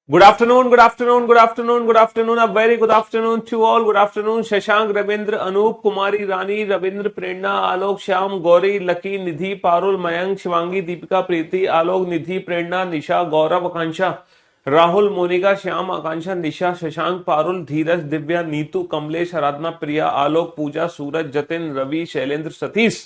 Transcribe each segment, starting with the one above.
Good afternoon, good afternoon, good afternoon, good afternoon. A very good afternoon to all. Good afternoon, Shashank, Ravindra, Anup, Kumari, Rani, Ravindra, Prerna, Alok, Shyam, Gauri, Lucky, Nidhi, Parul, Mayank, Shivangi, Deepika, Preeti, Alok, Nidhi, Prerna, Nisha, Gaurav, Akansha, Rahul Monika Shyam आकांक्षा निशा शशांक पारुल धीरज दिव्या नीतू कमलेश आराधना प्रिया आलोक पूजा सूरज जतिन रवि शैलेंद्र सतीश।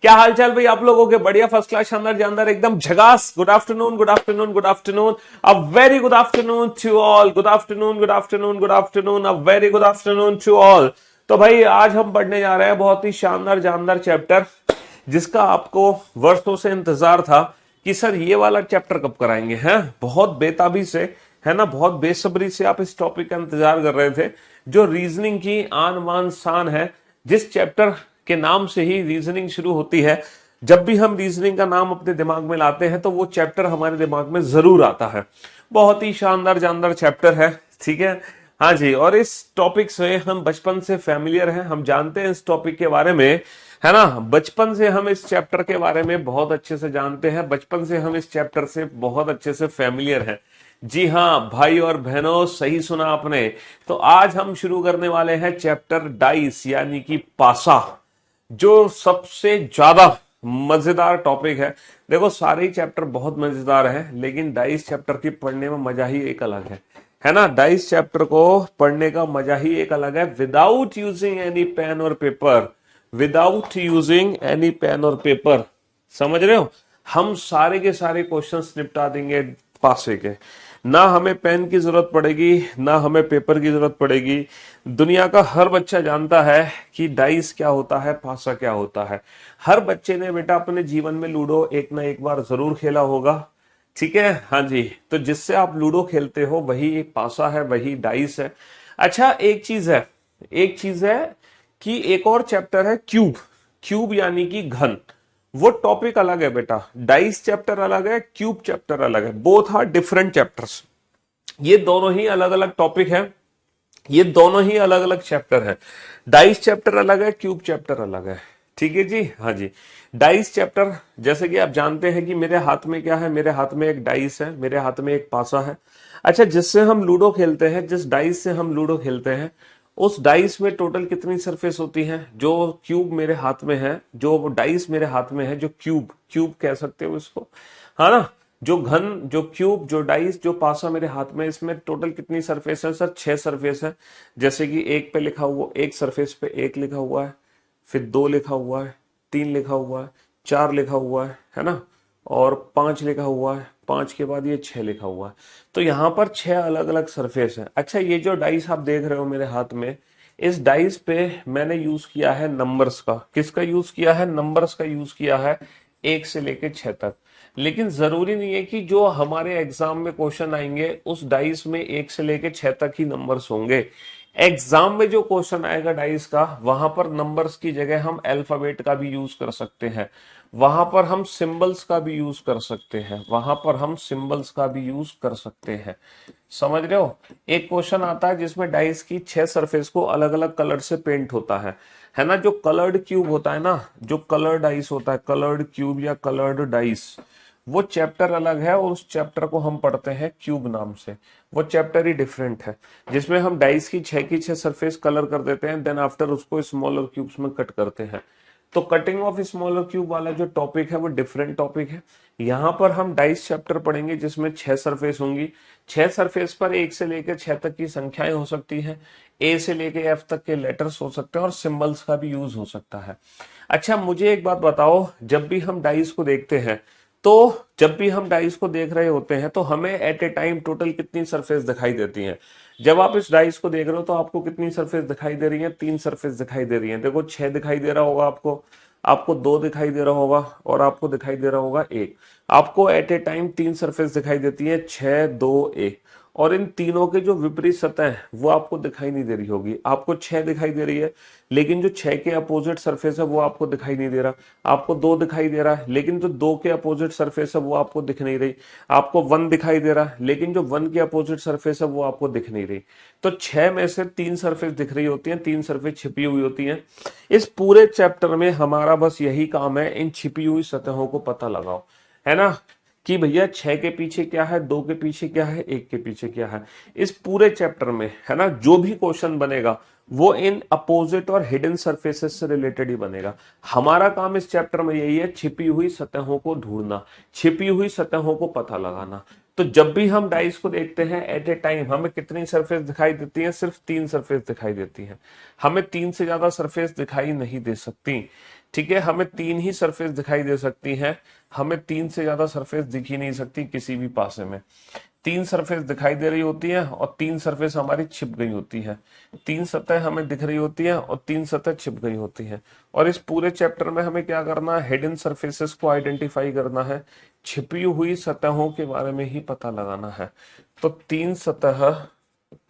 क्या हालचाल भाई आप लोगों के? बढ़िया, first class, शानदार, जानदार, एकदम झगास। Good afternoon, good afternoon, good afternoon. A very good afternoon to all. Good afternoon, good afternoon, good afternoon. A very good afternoon to all. तो भाई आज हम पढ़ने जा रहे हैं बहुत ही शानदार जानदार चैप्टर, जिसका आपको वर्षों से इंतजार था कि सर ये वाला चैप्टर कब कराएंगे। हैं बहुत बेताबी से, है ना, बहुत बेसब्री से आप इस टॉपिक का इंतजार कर रहे थे, जो रीजनिंग की आन बान शान है, जिस चैप्टर के नाम से ही रीजनिंग शुरू होती है। जब भी हम रीजनिंग का नाम अपने दिमाग में लाते हैं तो वो चैप्टर हमारे दिमाग में जरूर आता है। बहुत ही शानदार जानदार चैप्टर है, ठीक है। हाँ जी, और इस टॉपिक से हम बचपन से फैमिलियर हैं, हम जानते हैं इस टॉपिक के बारे में, है ना। बचपन से हम इस चैप्टर के बारे में बहुत अच्छे से जानते हैं, बचपन से हम इस चैप्टर से बहुत अच्छे से फैमिलियर हैं। जी हाँ भाई और बहनों, सही सुना आपने। तो आज हम शुरू करने वाले हैं चैप्टर डाइस यानी कि पासा, जो सबसे ज्यादा मजेदार टॉपिक है। देखो सारे ही चैप्टर बहुत मजेदार है, लेकिन डाइस चैप्टर की पढ़ने में मजा ही एक अलग है ना। डाइस चैप्टर को पढ़ने का मजा ही एक अलग है, विदाउट यूजिंग एनी पेन और paper. Without using any pen और पेपर, समझ रहे हो। हम सारे के सारे क्वेश्चंस निपटा देंगे पासे के। ना हमें पेन की जरूरत पड़ेगी, ना हमें पेपर की जरूरत पड़ेगी। दुनिया का हर बच्चा जानता है कि डाइस क्या होता है, पासा क्या होता है। हर बच्चे ने बेटा अपने जीवन में लूडो एक ना एक बार जरूर खेला होगा, ठीक है। हाँ जी, तो जिससे आप लूडो खेलते हो वही पासा है, वही डाइस है। अच्छा एक चीज है कि एक और चैप्टर है क्यूब। क्यूब यानी कि घन। वो टॉपिक अलग है बेटा, डाइस चैप्टर अलग है, क्यूब चैप्टर अलग है। Both are different chapters. ये दोनों ही अलग अलग टॉपिक है, ये दोनों ही अलग अलग चैप्टर है। डाइस चैप्टर अलग है, क्यूब चैप्टर अलग है, ठीक है जी। हाँ जी, डाइस चैप्टर, जैसे कि आप जानते हैं कि मेरे हाथ में क्या है, मेरे हाथ में एक डाइस है, मेरे हाथ में एक पासा है। अच्छा, जिससे हम लूडो खेलते हैं, जिस डाइस से हम लूडो खेलते हैं, उस डाइस में टोटल कितनी सरफेस होती है। जो क्यूब मेरे हाथ में है, जो डाइस मेरे हाथ में है, जो क्यूब क्यूब कह सकते हो इसको, है ना। जो घन, जो क्यूब, जो डाइस, जो पासा मेरे हाथ में, इसमें टोटल कितनी सरफेस है सर? 6 सरफेस है। जैसे कि एक पे लिखा हुआ, एक सरफेस पे एक लिखा हुआ है, फिर दो लिखा हुआ है, तीन लिखा हुआ है, चार लिखा हुआ है ना, और पांच लिखा हुआ है, पांच के बाद ये 6 लिखा हुआ है। तो यहाँ पर 6 अलग अलग सरफेस है। अच्छा, ये जो डाइस आप देख रहे हो मेरे हाथ में, इस डाइस पे मैंने यूज किया है नंबर्स का। किसका यूज किया है? नंबर्स का यूज किया है, 1 से लेके 6 तक। लेकिन जरूरी नहीं है कि जो हमारे एग्जाम में क्वेश्चन आएंगे उस डाइस में 1 से लेके 6 तक ही नंबर्स होंगे। एग्जाम में जो क्वेश्चन आएगा डाइस का, वहां पर नंबर्स की जगह हम अल्फाबेट का भी यूज कर सकते हैं, वहां पर हम सिंबल्स का भी यूज कर सकते हैं, वहां पर हम सिंबल्स का भी यूज कर सकते हैं। समझ रहे हो। एक क्वेश्चन आता है जिसमें डाइस की 6 सरफेस को अलग अलग कलर से पेंट होता है ना। जो कलर्ड क्यूब होता है ना, जो कलर्ड डाइस होता है, कलर्ड क्यूब या कलर्ड डाइस, वो चैप्टर अलग है और उस चैप्टर को हम पढ़ते हैं क्यूब नाम से। वो चैप्टर ही डिफरेंट है, जिसमें हम डाइस की 6 की 6 सरफेस कलर कर देते हैं, देन आफ्टर उसको स्मॉलर क्यूब्स में कट करते हैं। तो कटिंग ऑफ स्मॉलर क्यूब वाला जो टॉपिक है वो डिफरेंट टॉपिक है। यहाँ पर हम डाइस चैप्टर पढ़ेंगे जिसमें 6 सरफेस होंगी। 6 सरफेस पर 1 से लेकर 6 तक की संख्याएं हो सकती हैं, ए से लेके एफ तक के लेटर्स हो सकते हैं, और सिंबल्स का भी यूज हो सकता है। अच्छा, मुझे एक बात बताओ, जब भी हम डाइस को देखते हैं, तो जब भी हम डाइस को देख रहे होते हैं तो हमें एट ए टाइम टोटल कितनी सरफेस दिखाई देती हैं? जब आप इस डाइस को देख रहे हो तो आपको कितनी सरफेस दिखाई दे रही है? 3 सरफेस दिखाई दे रही है। देखो, 6 दिखाई दे रहा होगा आपको, आपको 2 दिखाई दे रहा होगा, और आपको दिखाई दे रहा होगा 1। आपको एट ए टाइम 3 सरफेस दिखाई देती है, 6, 2, 1। और इन तीनों के जो विपरीत सतह है वो आपको दिखाई नहीं दे रही होगी। आपको 6 दिखाई दे रही है, लेकिन जो 6 के अपोजिट सरफेस है वो आपको दिखाई नहीं दे रहा। आपको 2 दिखाई दे रहा है, लेकिन जो 2 के अपोजिट सरफेस है वो आपको दिख नहीं रही। आपको 1 दिखाई दे रहा है, लेकिन जो 1 के अपोजिट सरफेस है वो आपको दिख नहीं रही। तो 6 में से 3 सरफेस दिख रही होती हैं, 3 सरफेस छिपी हुई होती हैं। इस पूरे चैप्टर में हमारा बस यही काम है, इन छिपी हुई सतहों को पता लगाओ, है ना। कि भैया 6 के पीछे क्या है, 2 के पीछे क्या है, 1 के पीछे क्या है। इस पूरे चैप्टर में है ना जो भी क्वेश्चन बनेगा वो इन अपोजिट और हिडन सरफेसेस से रिलेटेड ही बनेगा। हमारा काम इस चैप्टर में यही है, छिपी हुई सतहों को ढूंढना, छिपी हुई सतहों को पता लगाना। तो जब भी हम डाइस को देखते हैं एट ए टाइम हमें कितनी सरफेस दिखाई देती है, सिर्फ 3 सरफेस दिखाई देती है। हमें 3 से ज्यादा सरफेस दिखाई नहीं दे सकती। ठीक है, हमें 3 ही सरफेस दिखाई दे सकती हैं, हमें 3 से ज्यादा सरफेस दिख ही नहीं सकती किसी भी पासे में। 3 सरफेस दिखाई दे रही होती है और 3 सरफेस हमारी छिप गई होती है। 3 सतह हमें दिख रही होती है और 3 सतह छिप गई होती है। और इस पूरे चैप्टर में हमें क्या करना है, हिडन सरफेसेस को आइडेंटिफाई करना है, छिपी हुई सतहों के बारे में ही पता लगाना है। तो 3 सतह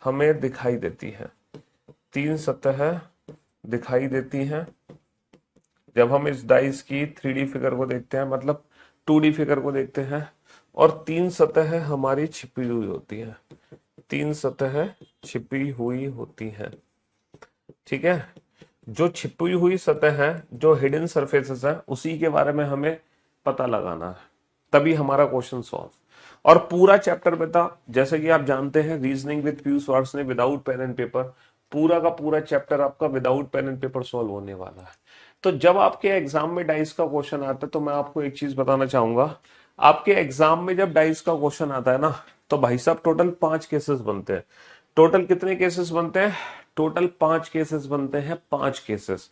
हमें दिखाई देती है, 3 सतह दिखाई देती हैं जब हम इस डाइस की 3D फिगर को देखते हैं, मतलब 2D फिगर को देखते हैं। और 3 सतह हमारी छिपी हुई होती है, 3 सतह छिपी हुई होती है। ठीक है, जो छिपी हुई सतह है, जो हिडन सरफेसेस है, उसी के बारे में हमें पता लगाना है, तभी हमारा क्वेश्चन सॉल्व। और पूरा चैप्टर बेटा जैसे कि आप जानते हैं रीजनिंग विद पीयूष वार्स ने विदाउट पेन एंड पेपर, पूरा का पूरा चैप्टर आपका without pen and paper solve होने वाला है। तो जब आपके एग्जाम में डाइस का क्वेश्चन आता है तो मैं आपको एक चीज बताना चाहूंगा, आपके एग्जाम में जब डाइस का क्वेश्चन आता है ना तो भाई साहब टोटल 5 केसेस बनते हैं। टोटल कितने केसेस बनते हैं, टोटल 5 केसेस बनते हैं, 5 केसेस।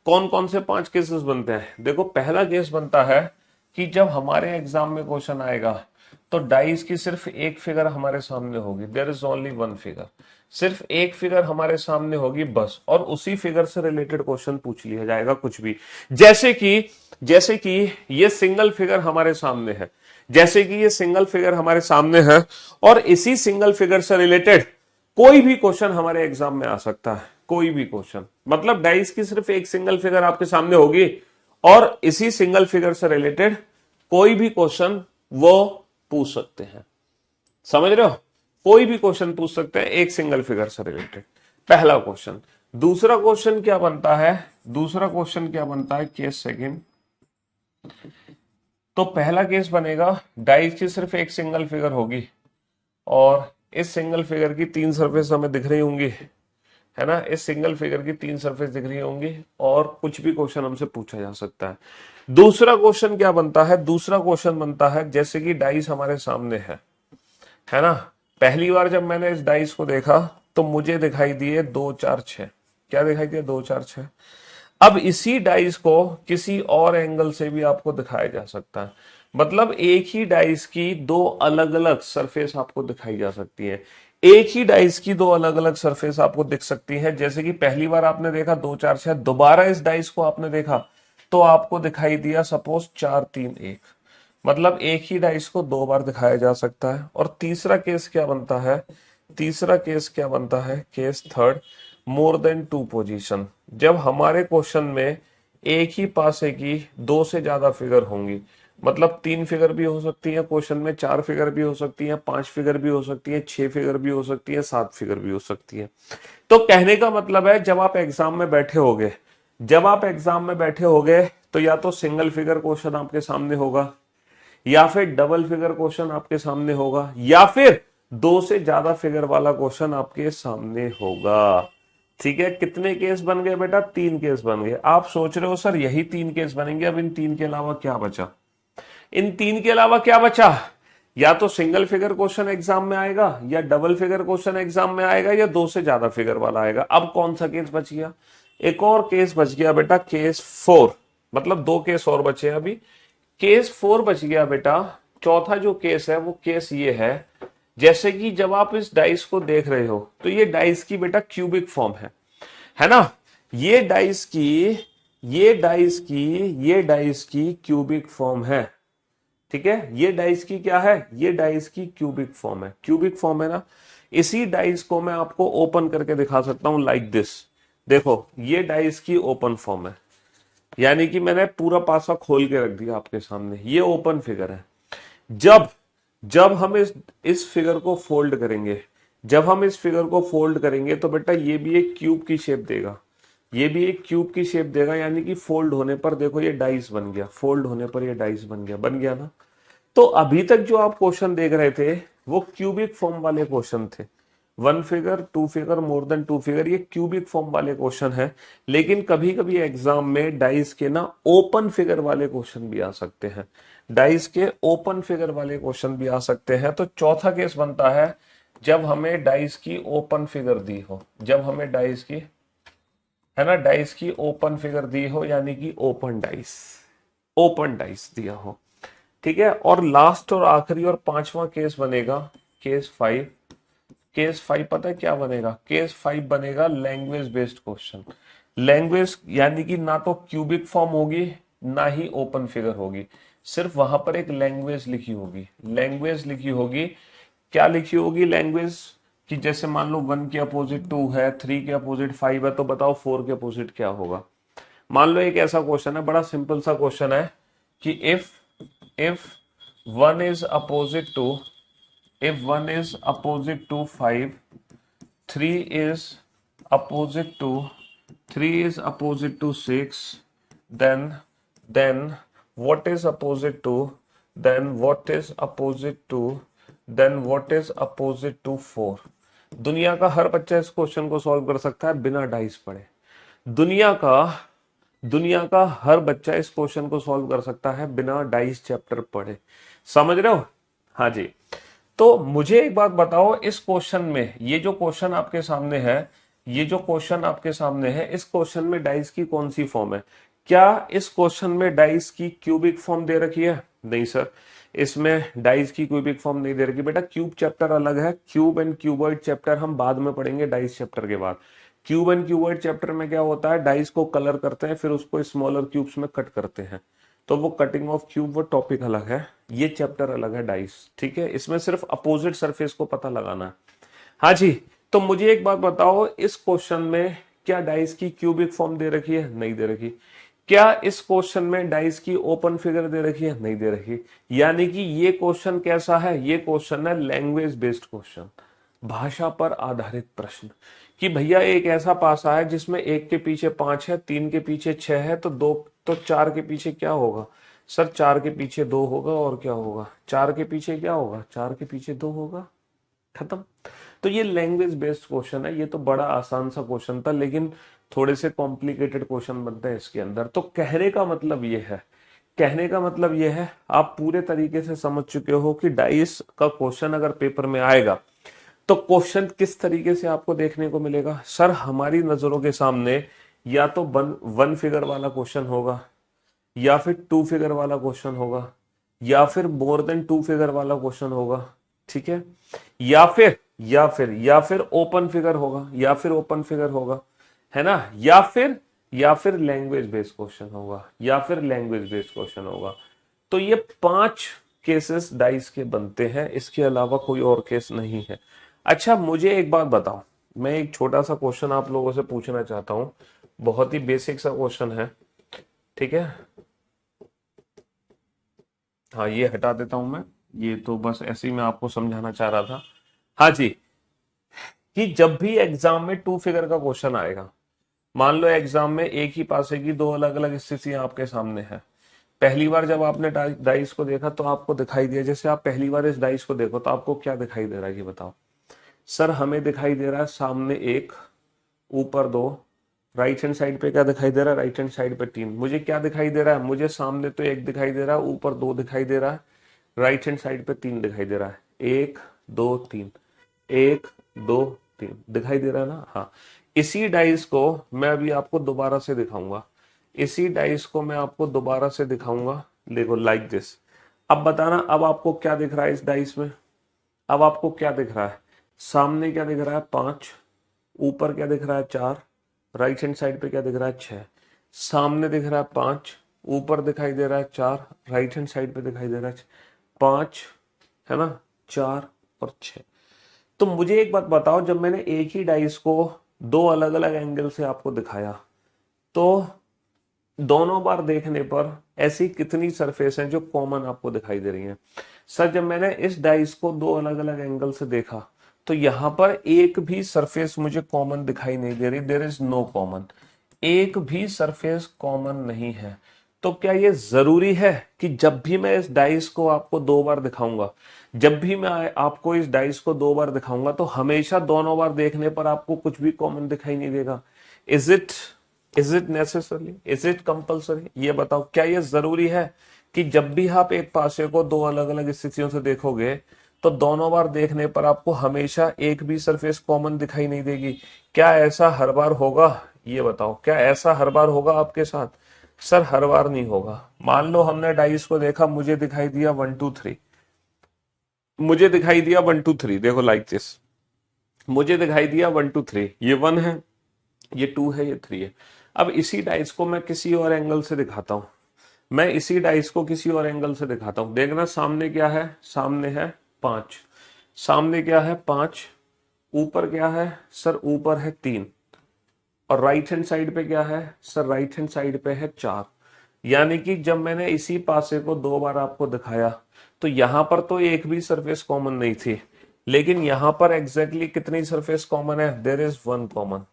कौन कौन से 5 केसेस बनते हैं, देखो पहला केस बनता है कि जब हमारे एग्जाम में क्वेश्चन आएगा तो डाइस की सिर्फ एक फिगर हमारे सामने होगी, there is only one figure, सिर्फ एक फिगर हमारे सामने होगी बस, और उसी फिगर से रिलेटेड क्वेश्चन पूछ लिया जाएगा कुछ भी। जैसे कि ये सिंगल फिगर हमारे सामने है, जैसे कि ये सिंगल फिगर हमारे सामने है और इसी सिंगल फिगर से रिलेटेड कोई भी क्वेश्चन हमारे एग्जाम में आ सकता है, कोई भी क्वेश्चन। मतलब डाइस की सिर्फ एक सिंगल फिगर आपके सामने होगी और इसी सिंगल फिगर से रिलेटेड कोई भी क्वेश्चन वो पूछ सकते हैं, समझ रहे हो, कोई भी क्वेश्चन पूछ सकते हैं एक सिंगल फिगर से रिलेटेड, पहला क्वेश्चन। दूसरा क्वेश्चन क्या बनता है, दूसरा क्वेश्चन क्या बनता है, केस सेकंड। तो पहला केस बनेगा डाइस की सिर्फ एक सिंगल फिगर होगी और इस सिंगल फिगर की 3 सरफेस हमें दिख रही होंगी, है ना, इस सिंगल फिगर की 3 सरफेस दिख रही होंगी और कुछ भी क्वेश्चन हमसे पूछा जा सकता है। दूसरा क्वेश्चन क्या बनता है, दूसरा क्वेश्चन बनता है जैसे कि डाइस हमारे सामने है ना, पहली बार जब मैंने इस डाइस को देखा तो मुझे दिखाई दिए 2 4 6, क्या दिखाई दिया, 2 4 6। अब इसी डाइस को किसी और एंगल से भी आपको दिखाया जा सकता है, मतलब एक ही डाइस की 2 अलग अलग सरफेस आपको दिखाई जा सकती है, एक ही डाइस की 2 अलग अलग सरफेस आपको दिख सकती है। जैसे कि पहली बार आपने देखा 2 4 6, दोबारा इस डाइस को आपने देखा तो आपको दिखाई दिया सपोज 4 3 1, मतलब एक ही डाइस को 2 बार दिखाया जा सकता है। और तीसरा केस क्या बनता है, तीसरा केस क्या बनता है, case third, more than 2 position. जब हमारे क्वेश्चन में एक ही पासे की 2 से ज्यादा फिगर होंगी, मतलब 3 फिगर भी हो सकती है क्वेश्चन में, 4 फिगर भी हो सकती है, 5 फिगर भी हो सकती है, 6 फिगर भी हो सकती है, 7 फिगर भी हो सकती है। तो कहने का मतलब है जब आप एग्जाम में बैठे होगे, जब आप एग्जाम में बैठे होगे तो या तो सिंगल फिगर क्वेश्चन आपके सामने होगा, या फिर डबल फिगर क्वेश्चन आपके सामने होगा, या फिर 2 से ज्यादा फिगर वाला क्वेश्चन आपके सामने होगा। ठीक है, कितने केस बन गए बेटा, 3 केस बन गए। आप सोच रहे हो सर यही 3 केस बनेंगे, अब इन 3 के अलावा क्या बचा, इन 3 के अलावा क्या बचा, या तो सिंगल फिगर क्वेश्चन एग्जाम में आएगा, या डबल फिगर क्वेश्चन एग्जाम में आएगा, या 2 से ज्यादा फिगर वाला आएगा। अब कौन सा केस बच गया, एक और केस बच गया बेटा, केस 4, मतलब 2 केस और बचे अभी, केस 4 बच गया बेटा। चौथा जो केस है वो केस ये है, जैसे कि जब आप इस डाइस को देख रहे हो तो ये डाइस की बेटा क्यूबिक फॉर्म है ना, ये डाइस की क्यूबिक फॉर्म है। ठीक है, ये डाइस की क्या है, ये डाइस की क्यूबिक फॉर्म है, क्यूबिक फॉर्म है ना। इसी डाइस को मैं आपको ओपन करके दिखा सकता हूं लाइक दिस, देखो ये डाइस की ओपन फॉर्म है, यानी कि मैंने पूरा पासा खोल के रख दिया आपके सामने, ये ओपन फिगर है। जब जब हम इस फिगर को फोल्ड करेंगे, जब हम इस फिगर को फोल्ड करेंगे तो बेटा ये भी एक क्यूब की शेप देगा, ये भी एक क्यूब की शेप देगा, यानी कि फोल्ड होने पर देखो ये डाइस बन गया, फोल्ड होने पर ये डाइस बन गया ना। तो अभी तक जो आप क्वेश्चन देख रहे थे वो क्यूबिक फॉर्म वाले क्वेश्चन थे, 1 figure 2 figure more than 2 figure, ये क्यूबिक फॉर्म वाले क्वेश्चन है। लेकिन कभी कभी एग्जाम में डाइस के ना ओपन फिगर वाले क्वेश्चन भी आ सकते हैं, डाइस के ओपन फिगर वाले क्वेश्चन भी आ सकते हैं। तो चौथा केस बनता है जब हमें डाइस की ओपन फिगर दी हो, जब हमें डाइस की, है ना, डाइस की ओपन फिगर दी हो, यानी कि ओपन डाइस, ओपन डाइस दिया हो, ठीक है। और लास्ट और आखिरी और पांचवा केस बनेगा केस 5। केस 5 पता है क्या बनेगा? केस 5 बनेगा लैंग्वेज बेस्ड क्वेश्चन। लैंग्वेज यानी कि ना तो क्यूबिक फॉर्म होगी ना ही ओपन फिगर होगी, सिर्फ वहां पर एक लैंग्वेज लिखी होगी, लैंग्वेज लिखी होगी। क्या लिखी होगी लैंग्वेज? कि जैसे मान लो 1 के अपोजिट 2 है, 3 के अपोजिट 5 है, तो बताओ 4 के अपोजिट क्या होगा। मान लो एक ऐसा क्वेश्चन है, बड़ा सिंपल सा क्वेश्चन है कि if 1 is opposite to, if 1 is opposite to 5, 3 is opposite to 3 is opposite to 6, then what is opposite to, then what is opposite to, then what is opposite to 4। दुनिया का हर बच्चा इस question को solve कर सकता है बिना dice पढ़े। दुनिया का दुनिया का हर बच्चा इस क्वेश्चन को सॉल्व कर सकता है बिना डाइस चैप्टर पढ़े। समझ रहे हो? हाँ जी। तो मुझे एक बात बताओ, इस क्वेश्चन में ये जो क्वेश्चन आपके सामने है, ये जो क्वेश्चन आपके सामने है, इस क्वेश्चन में डाइस की कौन सी फॉर्म है? क्या इस क्वेश्चन में डाइस की क्यूबिक फॉर्म दे रखी है? नहीं सर, इसमें डाइस की क्यूबिक फॉर्म नहीं दे रखी। बेटा क्यूब चैप्टर अलग है, क्यूब एंड क्यूबॉइड चैप्टर हम बाद में पढ़ेंगे डाइस चैप्टर के बाद। क्यूब एंड क्यूबॉइड चैप्टर में क्या होता है, डाइस को कलर करते हैं, फिर उसको स्मॉलर क्यूब्स में कट करते हैं, तो वो कटिंग ऑफ क्यूब वो टॉपिक अलग है, ये चैप्टर अलग है डाइस, ठीक है। इसमें सिर्फ अपोजिट सरफेस को पता लगाना है। हाँ जी। तो मुझे एक बात बताओ, इस क्वेश्चन में क्या डाइस की क्यूबिक फॉर्म दे रखी है? नहीं दे रखी। क्या इस क्वेश्चन में डाइस की ओपन फिगर दे रखी है? नहीं दे रखी। यानी कि ये क्वेश्चन कैसा है? ये क्वेश्चन है लैंग्वेज बेस्ड क्वेश्चन, भाषा पर आधारित प्रश्न। कि भैया एक ऐसा पासा है जिसमें 1 के पीछे 5 है, 3 के पीछे 6 है, तो 2, तो 4 के पीछे क्या होगा? सर 4 के पीछे 2 होगा, और क्या होगा? 4 के पीछे क्या होगा? 4 के पीछे 2 होगा, खत्म। तो ये लैंग्वेज बेस्ड क्वेश्चन है। ये तो बड़ा आसान सा क्वेश्चन था, लेकिन थोड़े से कॉम्प्लिकेटेड क्वेश्चन बनते हैं इसके अंदर। तो कहने का मतलब ये है, कहने का मतलब ये है, आप पूरे तरीके से समझ चुके हो कि डाइस का क्वेश्चन अगर पेपर में आएगा तो क्वेश्चन किस तरीके से आपको देखने को मिलेगा। सर हमारी नजरों के सामने या तो 1 फिगर वाला क्वेश्चन होगा, या फिर 2 फिगर वाला क्वेश्चन होगा, या फिर मोर देन 2 फिगर वाला क्वेश्चन होगा, ठीक है। या फिर ओपन फिगर होगा, या फिर ओपन फिगर होगा, है ना। या फिर लैंग्वेज बेस्ड क्वेश्चन होगा, या फिर लैंग्वेज बेस्ड क्वेश्चन होगा। तो ये 5 केसेस डाइस के बनते हैं, इसके अलावा कोई और केस नहीं है। अच्छा मुझे एक बात बताओ, मैं एक छोटा सा क्वेश्चन आप लोगों से पूछना चाहता हूं, बहुत ही बेसिक सा क्वेश्चन है, ठीक है। हाँ ये हटा देता हूं मैं, ये तो बस ऐसे ही मैं आपको समझाना चाह रहा था। हाँ जी। कि जब भी एग्जाम में 2 फिगर का क्वेश्चन आएगा, मान लो एग्जाम में एक ही पासे की 2 अलग अलग स्थितियां आपके सामने है। पहली बार जब आपने डाइस को देखा तो आपको दिखाई दिया, जैसे आप पहली बार इस डाइस को देखो तो आपको क्या दिखाई दे रहा है ये बताओ। सर हमें दिखाई दे रहा है सामने 1, ऊपर 2, राइट हैंड साइड पे क्या दिखाई दे रहा है? राइट हैंड साइड पे 3। मुझे क्या दिखाई दे रहा है? मुझे सामने तो 1 दिखाई दे रहा है, ऊपर 2 दिखाई दे रहा है, राइट हैंड साइड पे 3 दिखाई दे रहा है। 1 2 3, 1 2 3 दिखाई दे रहा है ना? हाँ। इसी डाइस को मैं अभी आपको दोबारा से दिखाऊंगा, इसी डाइस को मैं आपको दोबारा से दिखाऊंगा। देखो लाइक दिस। अब बताना, अब आपको क्या दिख रहा है इस डाइस में? अब आपको क्या दिख रहा है? सामने क्या दिख रहा है? 5, ऊपर क्या दिख रहा है? 4, राइट हैंड साइड पे क्या दिख रहा है? 6। सामने दिख रहा है 5, ऊपर दिखाई दे रहा है 4, राइट हैंड साइड पे दिखाई दे रहा है 5, है ना, 4 और 6। तो मुझे एक बात बताओ, जब मैंने एक ही डाइस को 2 अलग अलग एंगल से आपको दिखाया, तो दोनों बार देखने पर ऐसी कितनी सरफेस हैं जो कॉमन आपको दिखाई दे रही हैं? सर जब मैंने इस डाइस को 2 अलग अलग एंगल से देखा तो यहां पर एक भी सरफेस मुझे कॉमन दिखाई नहीं दे रही। देयर इज नो कॉमन, एक भी सरफेस कॉमन नहीं है। तो क्या ये जरूरी है कि जब भी मैं इस डाइस को आपको 2 बार दिखाऊंगा, जब भी मैं आपको इस डाइस को 2 बार दिखाऊंगा तो हमेशा दोनों बार देखने पर आपको कुछ भी कॉमन दिखाई नहीं देगा? Is it is it necessary, is it compulsory? ये बताओ, क्या ये जरूरी है कि जब भी आप एक पासे को 2 अलग अलग स्थितियों से देखोगे तो दोनों बार देखने पर आपको हमेशा एक भी सरफेस कॉमन दिखाई नहीं देगी? क्या ऐसा हर बार होगा? ये बताओ, क्या ऐसा हर बार होगा आपके साथ? सर हर बार नहीं होगा। मान लो हमने डाइस को देखा, मुझे दिखाई दिया 1 2 3, मुझे दिखाई दिया 1 2 3, देखो लाइक दिस, मुझे दिखाई दिया 1 2 3, ये 1 है, ये 2 है, ये 3 है। अब इसी डाइस को मैं किसी और एंगल से दिखाता हूं, मैं इसी डाइस को किसी और एंगल से दिखाता हूं। देखना सामने क्या है, सामने है 5, सामने क्या है 5, ऊपर क्या है सर, ऊपर है 3, और राइट हैंड साइड पे क्या है सर, राइट हैंड साइड पे है 4। यानी कि जब मैंने इसी पासे को 2 बार आपको दिखाया तो यहां पर तो एक भी सरफेस कॉमन नहीं थी, लेकिन यहां पर एग्जैक्टली कितनी सरफेस कॉमन है? There is 1 common,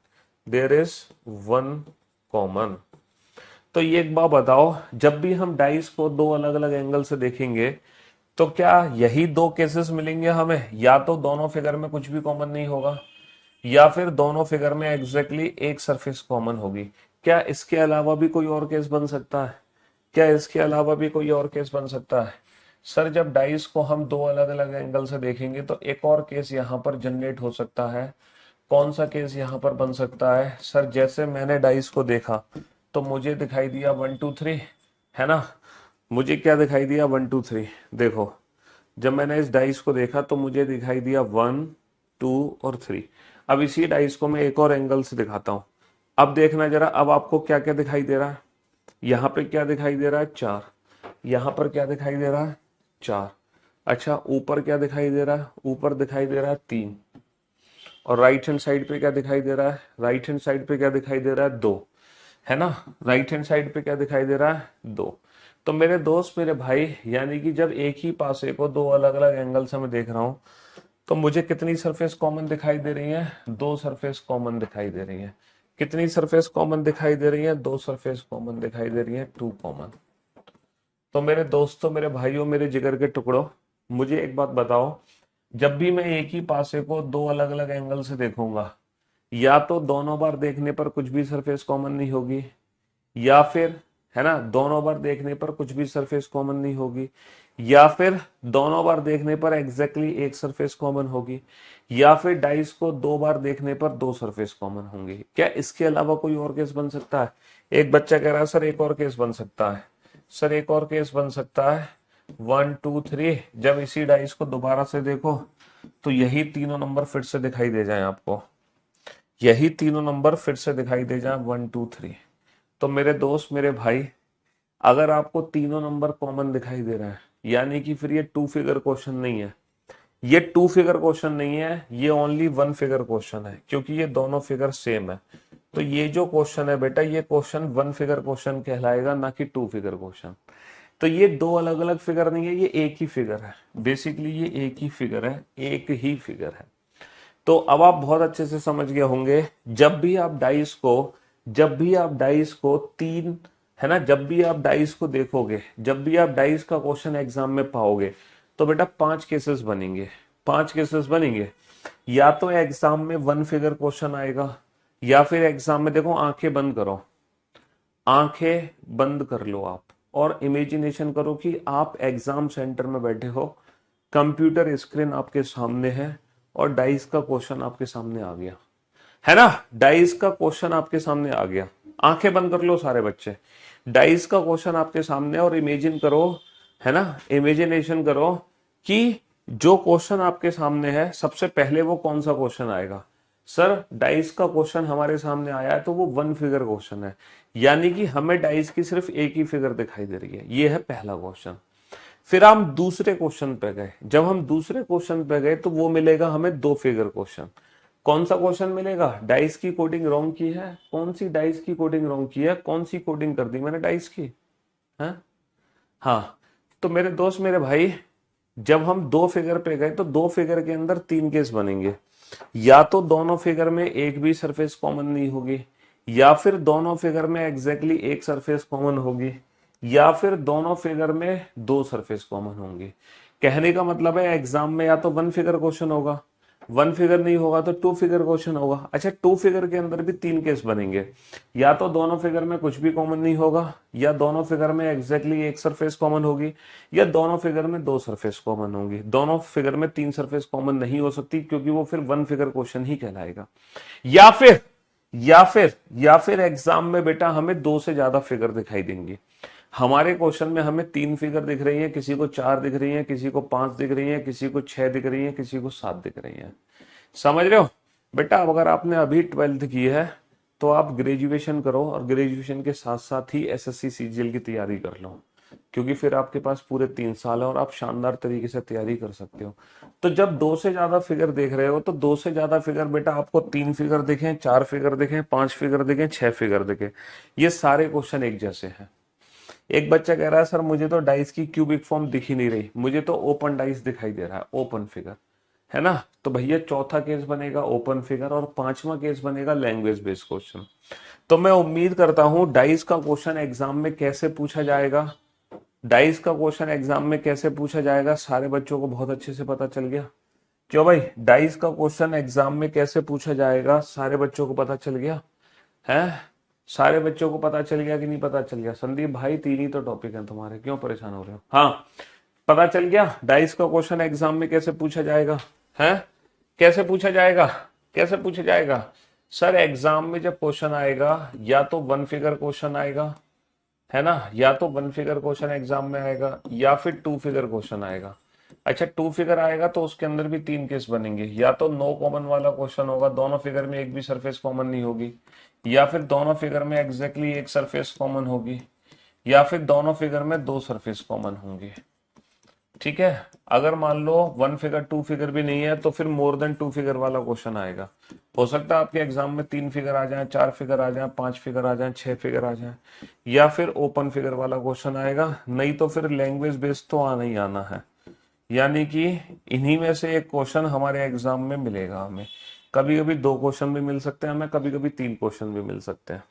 there is 1 common. तो ये एक बात बताओ, जब भी हम डाइस को 2 अलग अलग एंगल से देखेंगे तो क्या यही 2 केसेस मिलेंगे हमें? या तो दोनों फिगर में कुछ भी कॉमन नहीं होगा, या फिर दोनों फिगर में एग्जैक्टली एक सरफेस कॉमन होगी। क्या इसके अलावा भी कोई और केस बन सकता है? क्या इसके अलावा भी कोई और केस बन सकता है? सर जब डाइस को हम 2 अलग अलग एंगल से देखेंगे तो एक और केस यहाँ पर जनरेट हो सकता है। कौन सा केस यहाँ पर बन सकता है सर? जैसे मैंने डाइस को देखा तो मुझे दिखाई दिया 1 2 3, है ना? मुझे क्या दिखाई दिया? 1 2 3। देखो, जब मैंने इस डाइस को देखा तो मुझे दिखाई दिया 1 2 और 3। अब इसी डाइस को मैं एक और एंगल से दिखाता हूं। अब देखना जरा, अब आपको क्या क्या दिखाई दे रहा है? यहाँ पे क्या दिखाई दे रहा है? 4। यहाँ पर क्या दिखाई दे रहा है? 4। अच्छा, ऊपर क्या दिखाई दे रहा है? ऊपर दिखाई दे रहा है 3। और राइट हैंड साइड पे क्या दिखाई दे रहा है? राइट हैंड साइड पे क्या दिखाई दे रहा है? 2, है ना? राइट हैंड साइड पे क्या दिखाई दे रहा है? 2। तो मेरे दोस्त, मेरे भाई, यानी कि जब एक ही पासे को 2 अलग अलग एंगल से मैं देख रहा हूं तो मुझे कितनी सरफेस कॉमन दिखाई दे रही है? 2 सरफेस कॉमन दिखाई दे रही है। कितनी सरफेस कॉमन दिखाई दे रही है? 2 सरफेस कॉमन दिखाई दे रही है, 2 कॉमन। तो मेरे दोस्तों, मेरे भाइयों, मेरे जिगर के टुकड़ों, मुझे एक बात बताओ, जब भी मैं एक ही पासे को 2 अलग अलग एंगल से देखूंगा, या तो दोनों बार देखने पर कुछ भी सरफेस कॉमन नहीं होगी, या फिर, है ना, दोनों बार देखने पर कुछ भी सरफेस कॉमन नहीं होगी, या फिर दोनों बार देखने पर एग्जैक्टली एक सरफेस कॉमन होगी, या फिर डाइस को 2 बार देखने पर 2 सरफेस कॉमन होंगी। क्या इसके अलावा कोई और केस बन सकता है? एक बच्चा कह रहा है सर एक और केस बन सकता है। सर एक और केस बन सकता है 1 2 3, जब इसी डाइस को दोबारा से देखो तो यही तीनों नंबर फिर से दिखाई दे जाए आपको, यही तीनों नंबर फिर से दिखाई दे जाए 1 2 3। तो मेरे दोस्त, मेरे भाई, अगर आपको तीनों नंबर कॉमन दिखाई दे रहा है, यानी कि फिर ये 2 फिगर क्वेश्चन नहीं है, ये 2 फिगर क्वेश्चन नहीं है, ये ओनली 1 फिगर क्वेश्चन है, क्योंकि ये दोनों फिगर सेम है। तो ये जो क्वेश्चन है बेटा, ये क्वेश्चन 1 फिगर क्वेश्चन कहलाएगा, ना कि 2 फिगर क्वेश्चन। तो ये 2 अलग अलग फिगर नहीं है, ये एक ही फिगर है। बेसिकली ये एक ही फिगर है, एक ही फिगर है। तो अब आप बहुत अच्छे से समझ गए होंगे, जब भी आप डाइस को 3, है ना, जब भी आप डाइस को देखोगे, जब भी आप डाइस का क्वेश्चन एग्जाम में पाओगे तो बेटा 5 केसेस बनेंगे, 5 केसेस बनेंगे। या तो एग्जाम में 1 फिगर क्वेश्चन आएगा, या फिर एग्जाम में, देखो आंखें बंद करो, आंखें बंद कर लो आप और इमेजिनेशन करो कि आप एग्जाम सेंटर में बैठे हो, कंप्यूटर स्क्रीन आपके सामने है और डाइस का क्वेश्चन आपके सामने आ गया, है ना? डाइस का क्वेश्चन आपके सामने आ गया। आंखें बंद कर लो सारे बच्चे, डाइस का क्वेश्चन आपके सामने, और इमेजिन करो, है ना, इमेजिनेशन करो कि जो क्वेश्चन आपके सामने है सबसे पहले वो कौन सा क्वेश्चन आएगा। सर डाइस का क्वेश्चन हमारे सामने आया है तो वो 1 फिगर क्वेश्चन है, यानी कि हमें डाइस की सिर्फ एक ही फिगर दिखाई दे रही है, ये है पहला क्वेश्चन। फिर हम दूसरे क्वेश्चन पे गए, जब हम दूसरे क्वेश्चन पे गए तो वो मिलेगा हमें 2 फिगर क्वेश्चन। कौन सा क्वेश्चन मिलेगा? डाइस की कोडिंग रॉन्ग की है। कौन सी डाइस की कोडिंग रॉन्ग की है? कौन सी कोडिंग कर दी मैंने डाइस की? है, हाँ। तो मेरे दोस्त, मेरे भाई, जब हम 2 फिगर पे गए तो 2 फिगर के अंदर 3 केस बनेंगे। या तो दोनों फिगर में एक भी सरफेस कॉमन नहीं होगी, या फिर दोनों फिगर में एग्जैक्टली एक सरफेस कॉमन होगी, या फिर दोनों फिगर में दो सरफेस कॉमन होंगी। कहने का मतलब है एग्जाम में या तो वन फिगर क्वेश्चन होगा, वन फिगर नहीं होगा तो टू फिगर क्वेश्चन होगा। अच्छा, टू फिगर के अंदर भी तीन केस बनेंगे, या तो दोनों फिगर में कुछ भी कॉमन नहीं होगा, या दोनों फिगर में एग्जैक्टली एक सरफेस कॉमन होगी, या दोनों फिगर में दो सरफेस कॉमन होंगी। दोनों फिगर में तीन सरफेस कॉमन नहीं हो सकती क्योंकि वो फिर वन फिगर क्वेश्चन ही कहलाएगा। या फिर या फिर एग्जाम में बेटा हमें दो से ज्यादा फिगर दिखाई देंगी। हमारे क्वेश्चन में हमें तीन फिगर दिख रही है, किसी को चार दिख रही है, किसी को पांच दिख रही है, किसी को छह दिख रही है, किसी को सात दिख रही है। समझ रहे हो बेटा? अगर आपने अभी 12th की है तो आप ग्रेजुएशन करो और ग्रेजुएशन के साथ साथ ही एसएससी सीजीएल की तैयारी कर लो, क्योंकि फिर आपके पास पूरे 3 साल है और आप शानदार तरीके से तैयारी कर सकते हो। तो जब दो से ज्यादा फिगर देख रहे हो तो दो से ज्यादा फिगर बेटा आपको तीन फिगर दिखें, चार फिगर दिखें, पांच फिगर दिखें, छह फिगर दिखे, ये सारे क्वेश्चन एक जैसे हैं। एक बच्चा कह रहा है सर मुझे तो डाइस की क्यूबिक फॉर्म दिख ही नहीं रही, मुझे तो ओपन डाइस दिखाई दे रहा है, ओपन फिगर, है ना? तो भैया चौथा केस बनेगा ओपन फिगर और पांचवा केस बनेगा लैंग्वेज बेस्ड क्वेश्चन। तो मैं उम्मीद करता हूं डाइस का क्वेश्चन एग्जाम में कैसे पूछा जाएगा, डाइस का क्वेश्चन एग्जाम में कैसे पूछा जाएगा सारे बच्चों को बहुत अच्छे से पता चल गया। क्यों भाई? डाइस का क्वेश्चन एग्जाम में कैसे पूछा जाएगा सारे बच्चों को पता चल गया है? सारे बच्चों को पता चल गया कि नहीं पता चल गया? संदीप भाई तीन ही तो टॉपिक हैं तुम्हारे, क्यों परेशान हो रहे हो? हाँ, पता चल गया डाइस का क्वेश्चन एग्जाम में कैसे पूछा जाएगा है? कैसे पूछा जाएगा? कैसे पूछा जाएगा? सर एग्जाम में जब क्वेश्चन आएगा या तो वन फिगर क्वेश्चन आएगा, है ना, या तो वन फिगर क्वेश्चन एग्जाम में आएगा या फिर टू फिगर क्वेश्चन आएगा। अच्छा, टू फिगर आएगा तो उसके अंदर भी तीन केस बनेंगे, या तो नो कॉमन वाला क्वेश्चन होगा, दोनों फिगर में एक भी सरफेस कॉमन नहीं होगी, या फिर दोनों फिगर में एग्जैक्टली एक सरफेस कॉमन होगी, या फिर दोनों फिगर में दो सरफेस कॉमन होंगे। ठीक है, अगर मान लो वन फिगर टू फिगर भी नहीं है तो फिर मोर देन टू फिगर वाला क्वेश्चन आएगा। हो सकता है आपके एग्जाम में तीन फिगर आ जाए, चार फिगर आ जाए, पांच फिगर आ जाए, छह फिगर आ जाए, या फिर ओपन फिगर वाला क्वेश्चन आएगा, नहीं तो फिर लैंग्वेज बेस्ड तो आना ही आना है। यानी कि इन्हीं में से एक क्वेश्चन हमारे एग्जाम में मिलेगा हमें। कभी कभी दो क्वेश्चन भी मिल सकते हैं हमें, कभी कभी तीन क्वेश्चन भी मिल सकते हैं।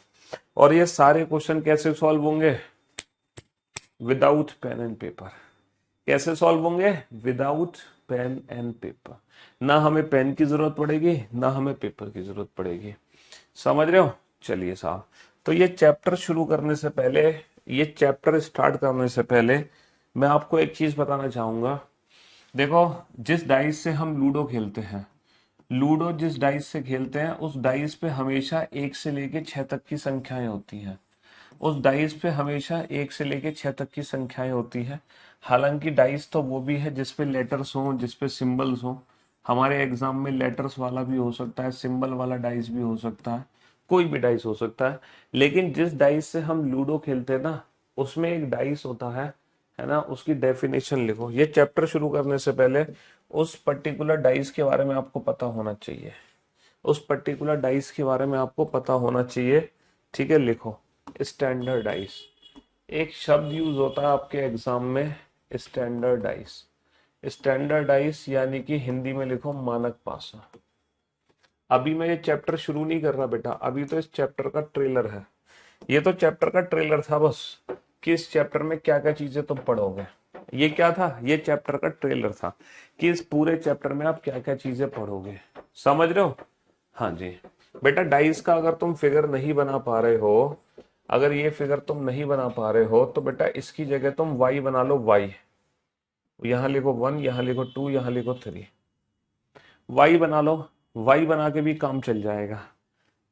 और ये सारे क्वेश्चन कैसे सॉल्व होंगे? Without pen and paper. कैसे सॉल्व होंगे? Without pen and paper. ना हमें पेन की जरूरत पड़ेगी, ना हमें पेपर की जरूरत पड़ेगी। समझ रहे हो? चलिए साहब, तो ये चैप्टर शुरू करने से पहले, ये चैप्टर स्टार्ट करने से पहले मैं आपको एक चीज बताना चाहूंगा। देखो, जिस डाइस से हम लूडो खेलते हैं, लूडो जिस डाइस से खेलते हैं उस डाइस पे हमेशा एक से लेके छह तक की संख्याएं होती हैं। उस डाइस पे हमेशा एक से लेके छह तक की संख्याएं होती हैं। हालांकि डाइस तो वो भी है जिसपे लेटर्स हो, जिसपे सिंबल्स हो। हमारे एग्जाम में लेटर्स वाला भी हो सकता है, सिंबल वाला डाइस भी हो सकता है, कोई भी डाइस हो सकता है। लेकिन जिस डाइस से हम लूडो खेलते हैं ना, उसमें एक डाइस होता है ना, उसकी डेफिनेशन लिखो। ये चैप्टर शुरू करने से पहले उस पर्टिकुलर डाइस के बारे में आपको पता होना चाहिए, उस पर्टिकुलर डाइस के बारे में आपको पता होना चाहिए। ठीक है, लिखो स्टैंडर्डाइज। एक शब्द यूज होता है आपके एग्जाम में, स्टैंडर्डाइज। स्टैंडर्डाइज यानी कि हिंदी में लिखो मानक पासा। अभी मैं ये चैप्टर शुरू नहीं कर रहा बेटा, अभी तो इस चैप्टर का ट्रेलर है। ये तो चैप्टर का ट्रेलर था बस, कि इस चैप्टर में क्या क्या चीजें तुम पढ़ोगे। ये क्या था? ये चैप्टर का ट्रेलर था कि इस पूरे चैप्टर में आप क्या क्या चीजें पढ़ोगे। समझ रहे हो? हाँ जी बेटा, डाइस का अगर तुम फिगर नहीं बना पा रहे हो, अगर ये फिगर तुम नहीं बना पा रहे हो तो बेटा इसकी जगह तुम वाई बना लो। वाई, यहां लिखो वन, यहां लिखो टू, यहां लिखो थ्री। वाई बना लो, वाई बना के भी काम चल जाएगा।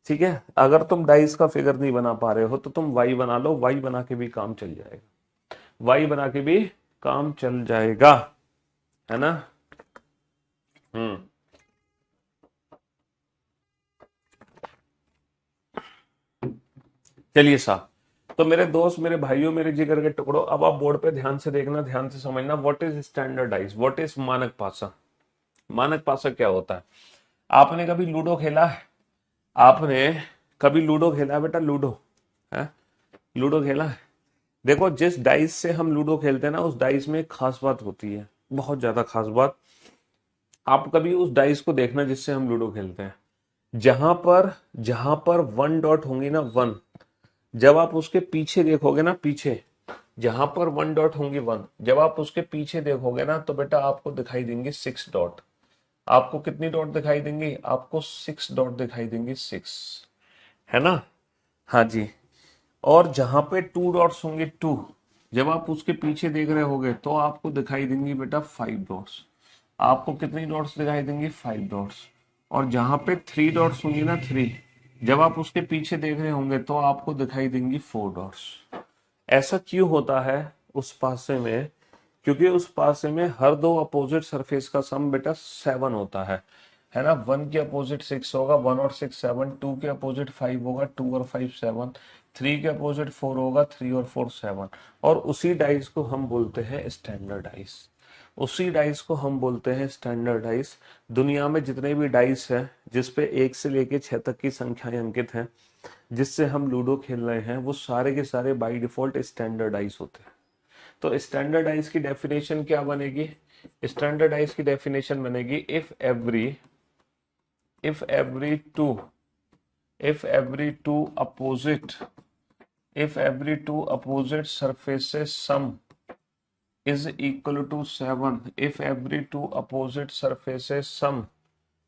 ठीक है, अगर तुम डाइस का फिगर नहीं बना पा रहे हो तो तुम वाई बना लो, वाई बना के भी काम चल जाएगा, वाई बना के भी काम चल जाएगा, है ना? चलिए साहब, तो मेरे दोस्त, मेरे भाइयों, मेरे जिगर के टुकड़ों, अब आप बोर्ड पे ध्यान से देखना, ध्यान से समझना। What is standard dice, what is मानक पासा। मानक पासा क्या होता है? आपने कभी लूडो खेला है? आपने कभी लूडो खेला है बेटा? लूडो है, लूडो खेला है? देखो, जिस डाइस से हम लूडो खेलते हैं ना, उस डाइस में एक खास बात होती है, बहुत ज्यादा खास बात। आप कभी उस डाइस को देखना जिससे हम लूडो खेलते हैं, जहां पर वन डॉट होंगी ना, वन, जब आप उसके पीछे देखोगे ना, पीछे जहां पर 1 डॉट होंगी 1, जब आप उसके पीछे देखोगे ना तो बेटा आपको दिखाई देंगे 6 डॉट। आपको कितनी डॉट दिखाई देंगी? आपको 6 डॉट दिखाई देंगी, 6, है ना? हाँ जी। और जहां पे 2 डॉट्स होंगे 2, जब आप उसके पीछे देख रहे होगे तो आपको दिखाई देंगी बेटा 5 डॉट्स। आपको कितनी डॉट्स दिखाई देंगी? 5 डॉट्स। और जहां पे 3 डॉट्स होंगी ना 3, जब आप उसके पीछे देख रहे होंगे तो आपको दिखाई देंगी 4 डॉट्स। ऐसा क्यों होता है उस पासे में? क्योंकि उस पासे में हर दो अपोजिट सरफेस का सम बेटा 7 होता है ना? 1 के अपोजिट 6 होगा, 1 और 6 7, 2 के अपोजिट 5 होगा, 2 और 5 7, 3 के अपोजिट 4 होगा, 3 और 4 7। और उसी डाइस को हम बोलते हैं स्टैंडर्ड डाइस। उसी डाइस को हम बोलते हैं स्टैंडर्ड डाइस। दुनिया में जितने भी डाइस हैं जिसपे 1 से लेके 6 तक की संख्याएं अंकित हैं, जिससे हम लूडो खेल रहे हैं, वो सारे के सारे बाय डिफॉल्ट स्टैंडर्डाइज होते हैं। तो स्टैंडर्डाइज की डेफिनेशन क्या बनेगी? स्टैंडर्डाइज की डेफिनेशन बनेगी if every two opposite surfaces sum is equal to 7, if every two opposite surfaces sum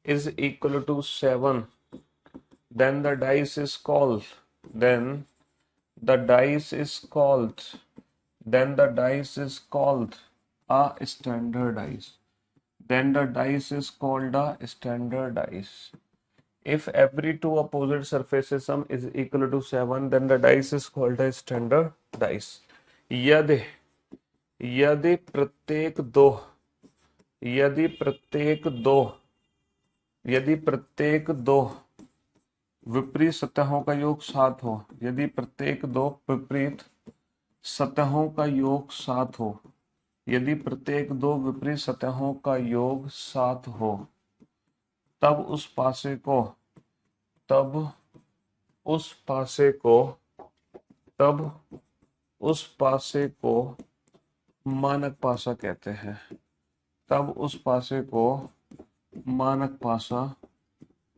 is equal to 7, then the dice is called then the dice is called then the dice is called a standard dice. Then the dice is called a standard dice. If every two opposite surfaces sum is equal to 7, then the dice is called a standard dice. यदि यदि प्रत्येक दो यदि प्रत्येक दो यदि प्रत्येक दो विपरीत सतहों का योग 7 हो, यदि प्रत्येक दो विपरीत सतहों का योग 7 हो, यदि प्रत्येक दो विपरीत सतहों का योग 7 हो, तब उस पासे को तब उस पासे को तब उस पासे को मानक पासा कहते हैं। तब उस पासे को मानक पासा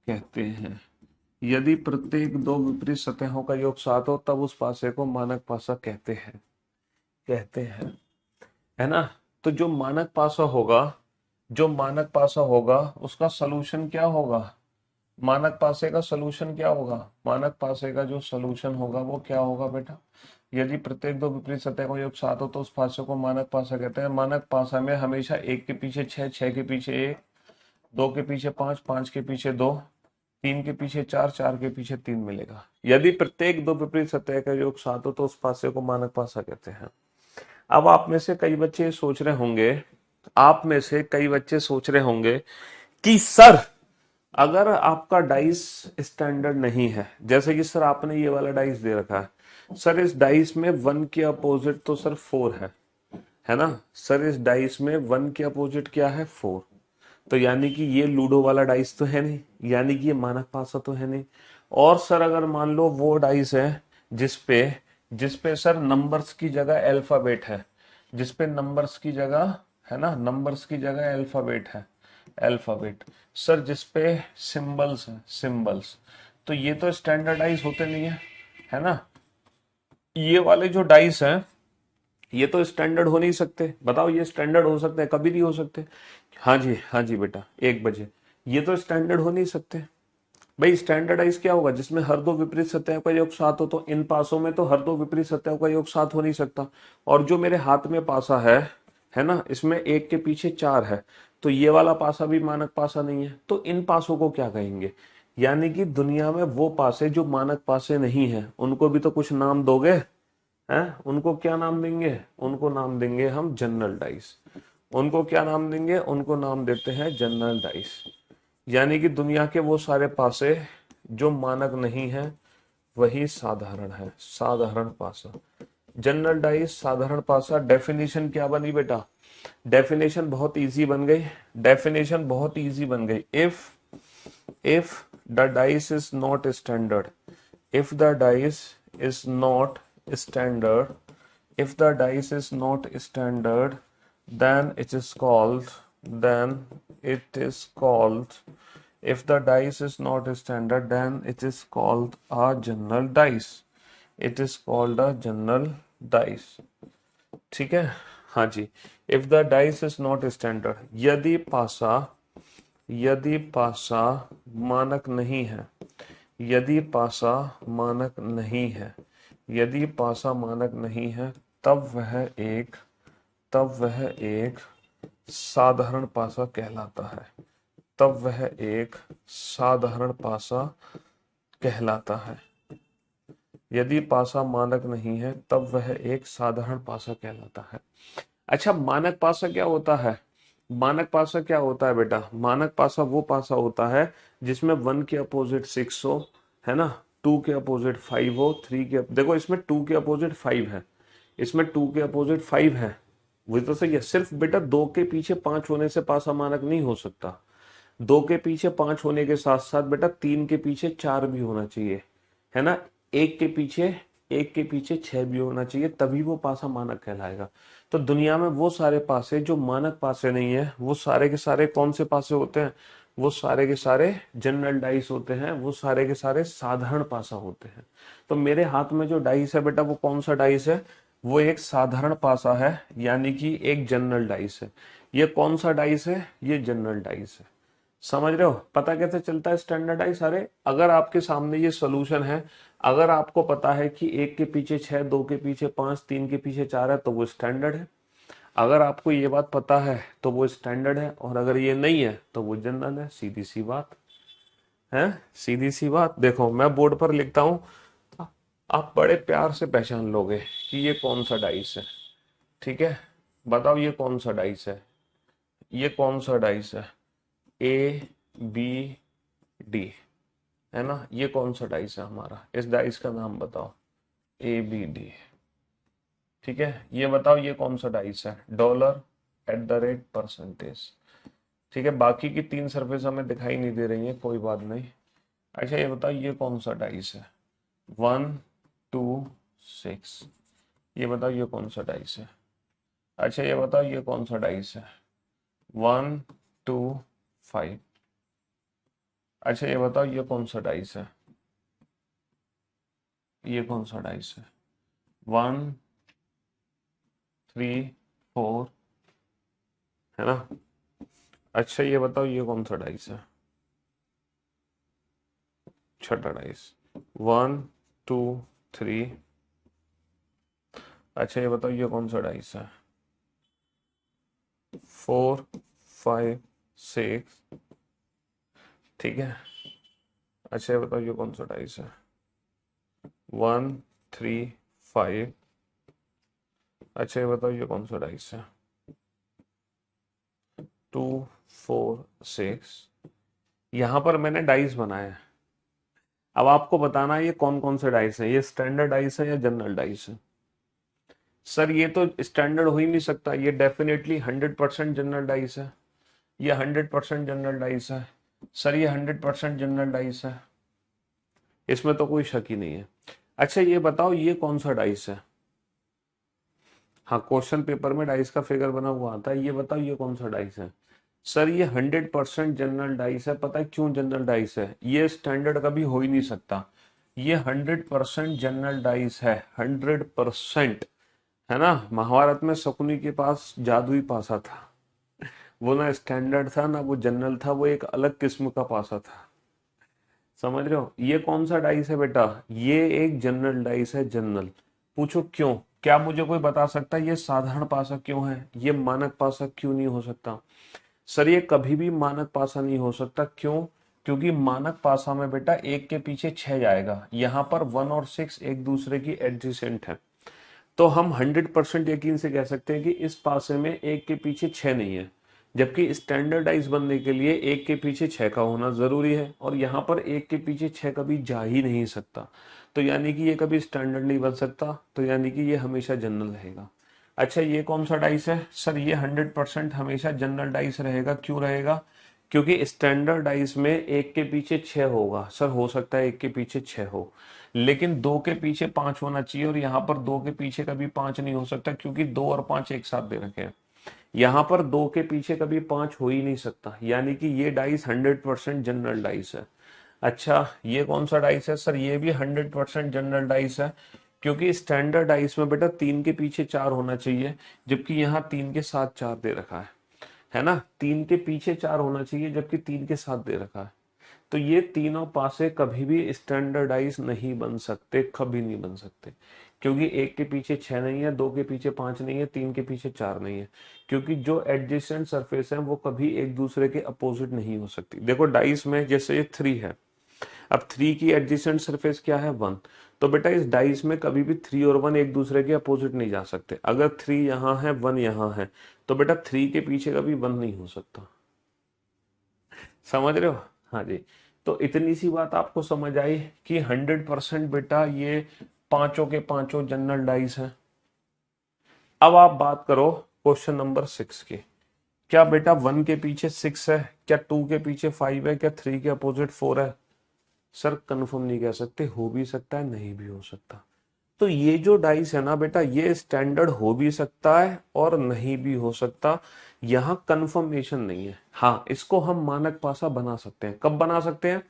कहते हैं। यदि प्रत्येक दो विपरीत सतहों का योग 7 हो, तब उस पासे को मानक पासा कहते हैं, है ना? तो जो मानक पासा होगा उसका सलूशन क्या होगा? मानक पासे का सलूशन क्या होगा? मानक पासे का जो सलूशन होगा वो क्या होगा बेटा? यदि प्रत्येक दो विपरीत सतह का योग 7 हो तो उस पासे को मानक पासा कहते हैं। मानक पासा में हमेशा 1 के पीछे 6, 6 के पीछे 1, 2 के पीछे 5, 5 के पीछे 2, 3 के पीछे 4, 4 के पीछे 3 मिलेगा। यदि प्रत्येक दो विपरीत सतह का योग 7 हो तो उस पासे को मानक पासा कहते हैं। अब आप में से कई बच्चे सोच रहे होंगे कि सर, अगर आपका डाइस स्टैंडर्ड नहीं है, जैसे कि सर आपने ये वाला डाइस दे रखा है, सर इस डाइस में 1 के अपोजिट तो सर 4 है ना? सर इस डाइस में 1 के अपोजिट क्या है? 4। तो यानी कि ये लूडो वाला डाइस तो है नहीं, यानी कि ये मानक पासा तो है नहीं। और सर अगर मान लो वो डाइस है जिसपे सर नंबर्स की जगह अल्फाबेट है, जिसपे नंबर्स की जगह, है ना, नंबर्स की जगह अल्फाबेट सर, जिसपे सिंबल्स है, सिंबल्स, तो ये तो स्टैंडर्डाइज होते नहीं है ना? ये वाले जो डाइस हैं ये तो स्टैंडर्ड हो नहीं सकते। बताओ, ये स्टैंडर्ड हो सकते हैं? कभी नहीं हो सकते। हाँ जी बेटा, 1 बजे। ये तो स्टैंडर्ड हो नहीं सकते भाई। स्टैंडर्डाइज क्या होगा? जिसमें हर दो विपरीत सतहों का योग 7 हो। तो इन पासों में तो हर दो विपरीत सतहों का योग 7 हो नहीं सकता। और जो मेरे हाथ में पासा है ना, इसमें 1 के पीछे 4 है, तो ये वाला पासा भी मानक पासा नहीं है। तो इन पासों को क्या कहेंगे? यानी कि दुनिया में वो पासे जो मानक पासे नहीं है, उनको भी तो कुछ नाम दोगे, हैं? उनको क्या नाम देंगे? उनको नाम देंगे हम जनरल डाइस। उनको क्या नाम देंगे? उनको नाम देते हैं जनरल डाइस। यानी कि दुनिया के वो सारे पासे जो मानक नहीं है वही साधारण है, साधारण पासा, जनरल डाइस, साधारण पासा। डेफिनेशन क्या बनी बेटा? डेफिनेशन बहुत इजी बन गई। डेफिनेशन बहुत इजी बन गई। If the dice is not standard, if the dice is not standard, if the dice is not standard, then it is called then it is called if the dice is not standard, then it is called a general dice. It is called a general dice. ठीक है। हाँ जी, if the dice is not standard, यदि पासा मानक नहीं है, यदि पासा मानक नहीं है, यदि पासा मानक नहीं है, तब वह एक तब वह एक साधारण पासा कहलाता है। तब वह एक साधारण पासा कहलाता है। यदि पासा मानक नहीं है तब वह एक साधारण पासा कहलाता है। अच्छा, मानक पासा क्या होता है? मानक पासा क्या होता है बेटा? मानक पासा वो पासा होता है जिसमें 1 के अपोजिट 6 हो, है ना, 2 के अपोजिट 5 हो, 3 के, देखो इसमें 2 के अपोजिट 5 है, इसमें 2 के अपोजिट 5 है, वही तो सही है। सिर्फ बेटा 2 के पीछे 5 होने से पासा मानक नहीं हो सकता। 2 के पीछे 5 होने के साथ साथ बेटा 3 के पीछे 4 भी होना चाहिए, है ना, एक के पीछे 6 भी होना चाहिए, तभी वो पासा मानक कहलाएगा। तो दुनिया में वो सारे पासे जो मानक पासे नहीं है, वो सारे के सारे कौन से पासे होते हैं? वो सारे के सारे जनरल डाइस होते हैं, वो सारे के सारे साधारण पासा होते हैं। तो मेरे हाथ में जो डाइस है बेटा, वो कौन सा डाइस है? वो एक साधारण पासा है, यानी कि एक जनरल डाइस है। ये कौन सा डाइस है? ये जनरल डाइस है। समझ रहे हो? पता कैसे चलता है स्टैंडर्डाइज? अरे अगर आपके सामने ये सोल्यूशन है, अगर आपको पता है कि 1 के पीछे 6, 2 के पीछे 5, 3 के पीछे 4 है, तो वो स्टैंडर्ड है। अगर आपको ये बात पता है तो वो स्टैंडर्ड है, और अगर ये नहीं है तो वो जनरल है। सीधी सी बात है, सीधी सी बात। देखो मैं बोर्ड पर लिखता हूं, आप बड़े प्यार से पहचान लोगे कि ये कौन सा डाइस है। ठीक है, बताओ ये कौन सा डाइस है? ये कौन सा डाइस है? ए बी डी, है ना, ये कौन सा डाइस है हमारा? इस डाइस का नाम बताओ। A B D. ठीक है, ये बताओ ये कौन सा डाइस है? Dollar, at the rate, percentage. ठीक है, बाकी की 3 सरफेस हमें दिखाई नहीं दे रही है, कोई बात नहीं। अच्छा ये बताओ ये कौन सा डाइस है? 1 2 6। ये बताओ ये कौन सा डाइस है? अच्छा ये बताओ ये कौन सा डाइस है? 1 2 5। अच्छा ये बताओ ये कौन सा डाइस है? ये कौन सा डाइस है? 1 3 4, है ना। अच्छा ये बताओ ये कौन सा डाइस है? छठा डाइस। 1 2 3। अच्छा ये बताओ ये कौन सा डाइस है? 4 5 6। ठीक है। अच्छा ये बताओ ये कौन सा डाइस है? 1 3 5। अच्छा ये बताओ ये कौन सा डाइस है? 2 4 6। यहां पर मैंने डाइस बनाया है। अब आपको बताना है ये कौन कौन से डाइस है, ये स्टैंडर्ड डाइस है या जनरल डाइस है? सर ये तो स्टैंडर्ड हो ही नहीं सकता, ये डेफिनेटली 100% जनरल डाइस है। ये 100% जनरल डाइस है। सर ये 100% जनरल डाइस है, इसमें तो कोई शक ही नहीं है। अच्छा ये बताओ ये कौन सा डाइस है? हाँ, क्वेश्चन पेपर में डाइस का फिगर बना हुआ आता है। ये बताओ ये कौन सा डाइस है? सर ये 100% जनरल डाइस है। पता है क्यों जनरल डाइस है? ये स्टैंडर्ड कभी हो ही नहीं सकता। ये 100% जनरल डाइस है, 100%। है ना, महाभारत में शकुनी के पास जादुई पासा था, वो ना स्टैंडर्ड था ना वो जनरल था, वो एक अलग किस्म का पासा था। समझ रहे हो? ये कौन सा डाइस है बेटा? ये एक जनरल डाइस है, जनरल। पूछो क्यों? क्या मुझे कोई बता सकता है ये साधारण पासा क्यों है, ये मानक पासा क्यों नहीं हो सकता? सर ये कभी भी मानक पासा नहीं हो सकता। क्यों? क्योंकि मानक पासा में बेटा 1 के पीछे 6 जाएगा, यहाँ पर 1 और 6 एक दूसरे की एडजेसेंट है। तो हम 100% यकीन से कह सकते हैं कि इस पासे में 1 के पीछे 6 नहीं है, जबकि स्टैंडर्डाइज बनने के लिए 1 के पीछे 6 का होना जरूरी है, और यहाँ पर 1 के पीछे 6 कभी जा ही नहीं सकता। तो यानी कि ये कभी स्टैंडर्ड नहीं बन सकता, तो यानी कि ये हमेशा जनरल रहेगा। अच्छा ये कौन सा डाइस है? सर ये 100% हमेशा जनरल डाइस रहेगा। क्यों रहेगा? क्योंकि स्टैंडर्ड डाइस में 1 के पीछे 6 होगा। सर हो सकता है 1 के पीछे 6 हो, लेकिन 2 के पीछे 5 होना चाहिए, और यहाँ पर 2 के पीछे कभी 5 नहीं हो सकता, क्योंकि 2 और 5 एक साथ दे रखे हैं। यहाँ पर 2 के पीछे कभी 5 हो ही नहीं सकता, यानी कि ये डाइस 100% जनरल डाइस है। अच्छा ये कौन सा डाइस है? सर ये भी 100% जनरल डाइस है। क्योंकि स्टैंडर्ड आइस में बेटा 3 के पीछे 4 होना चाहिए, जबकि यहाँ 3 के साथ 4 दे रखा है ना। 3 के पीछे 4 होना चाहिए जबकि 3 के साथ दे रखा है। तो ये तीनों पासे कभी भी स्टैंडर्डाइज नहीं बन सकते, कभी नहीं बन सकते, क्योंकि 1 के पीछे 6 नहीं है, 2 के पीछे 5 नहीं है, 3 के पीछे 4 नहीं है, क्योंकि जो एडजेसेंट सरफेस है वो कभी एक दूसरे के अपोजिट नहीं हो सकती। देखो डाइस में जैसे ये 3 है, अब 3 की एडजेसेंट सरफेस क्या है 1, तो बेटा इस डाइस में कभी भी 3 और 1 एक दूसरे के अपोजिट नहीं जा सकते। अगर 3 यहाँ है 1 यहाँ है तो बेटा 3 के पीछे कभी 1 नहीं हो सकता। समझ रहे हो? हाँ जी। तो इतनी सी बात आपको समझ आई कि 100% बेटा ये पांचों के पांचों जनरल डाइस हैं। अब आप बात करो क्वेश्चन नंबर 6 की। क्या बेटा 1 के पीछे 6 है, क्या 2 के पीछे 5 है, क्या 3 के अपोजिट 4 है? सर कंफर्म नहीं कह सकते, हो भी सकता है नहीं भी हो सकता। तो ये जो डाइस है ना बेटा, ये स्टैंडर्ड हो भी सकता है और नहीं भी हो सकता, यहाँ कंफर्मेशन नहीं है। हाँ, इसको हम मानक पासा बना सकते हैं। कब बना सकते हैं?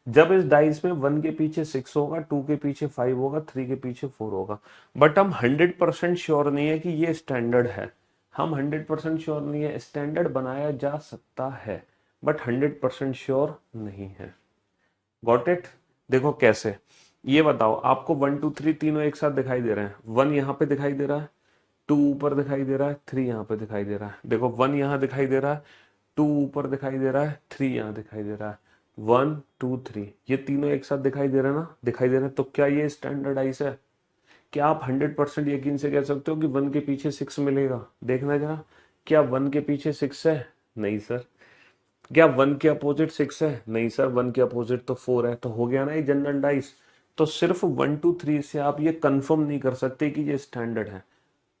जब इस डाइस में 1 के पीछे 6 होगा, 2 के पीछे 5 होगा, 3 के पीछे 4 होगा। बट हम 100% श्योर नहीं है कि ये स्टैंडर्ड है। हम 100% श्योर नहीं है, स्टैंडर्ड बनाया जा सकता है बट 100% श्योर नहीं है। Got it? देखो कैसे, ये बताओ, आपको 1 2 3 तीनों एक साथ दिखाई दे रहे हैं। 1 यहाँ पे दिखाई दे रहा है, 2 ऊपर दिखाई दे रहा है, 3 यहाँ पे दिखाई दे रहा है। देखो 1 यहाँ दिखाई दे रहा है, 2 ऊपर दिखाई दे रहा है, 3 यहाँ दिखाई दे रहा है। 1 2 3 ये तीनों एक साथ दिखाई दे रहे हैं ना, दिखाई दे रहे हैं। तो क्या ये स्टैंडर्डाइज है? क्या आप 100% यकीन से कह सकते हो कि 1 के पीछे 6 मिलेगा? देखना जरा, क्या 1 के पीछे 6 है? नहीं सर। क्या 1 के अपोजिट 6 है? नहीं सर। 1 के अपोजिट तो 4 है। तो हो गया ना ये जनरल डाइस। तो सिर्फ 1 2 3 से आप ये कंफर्म नहीं कर सकते कि ये स्टैंडर्ड है,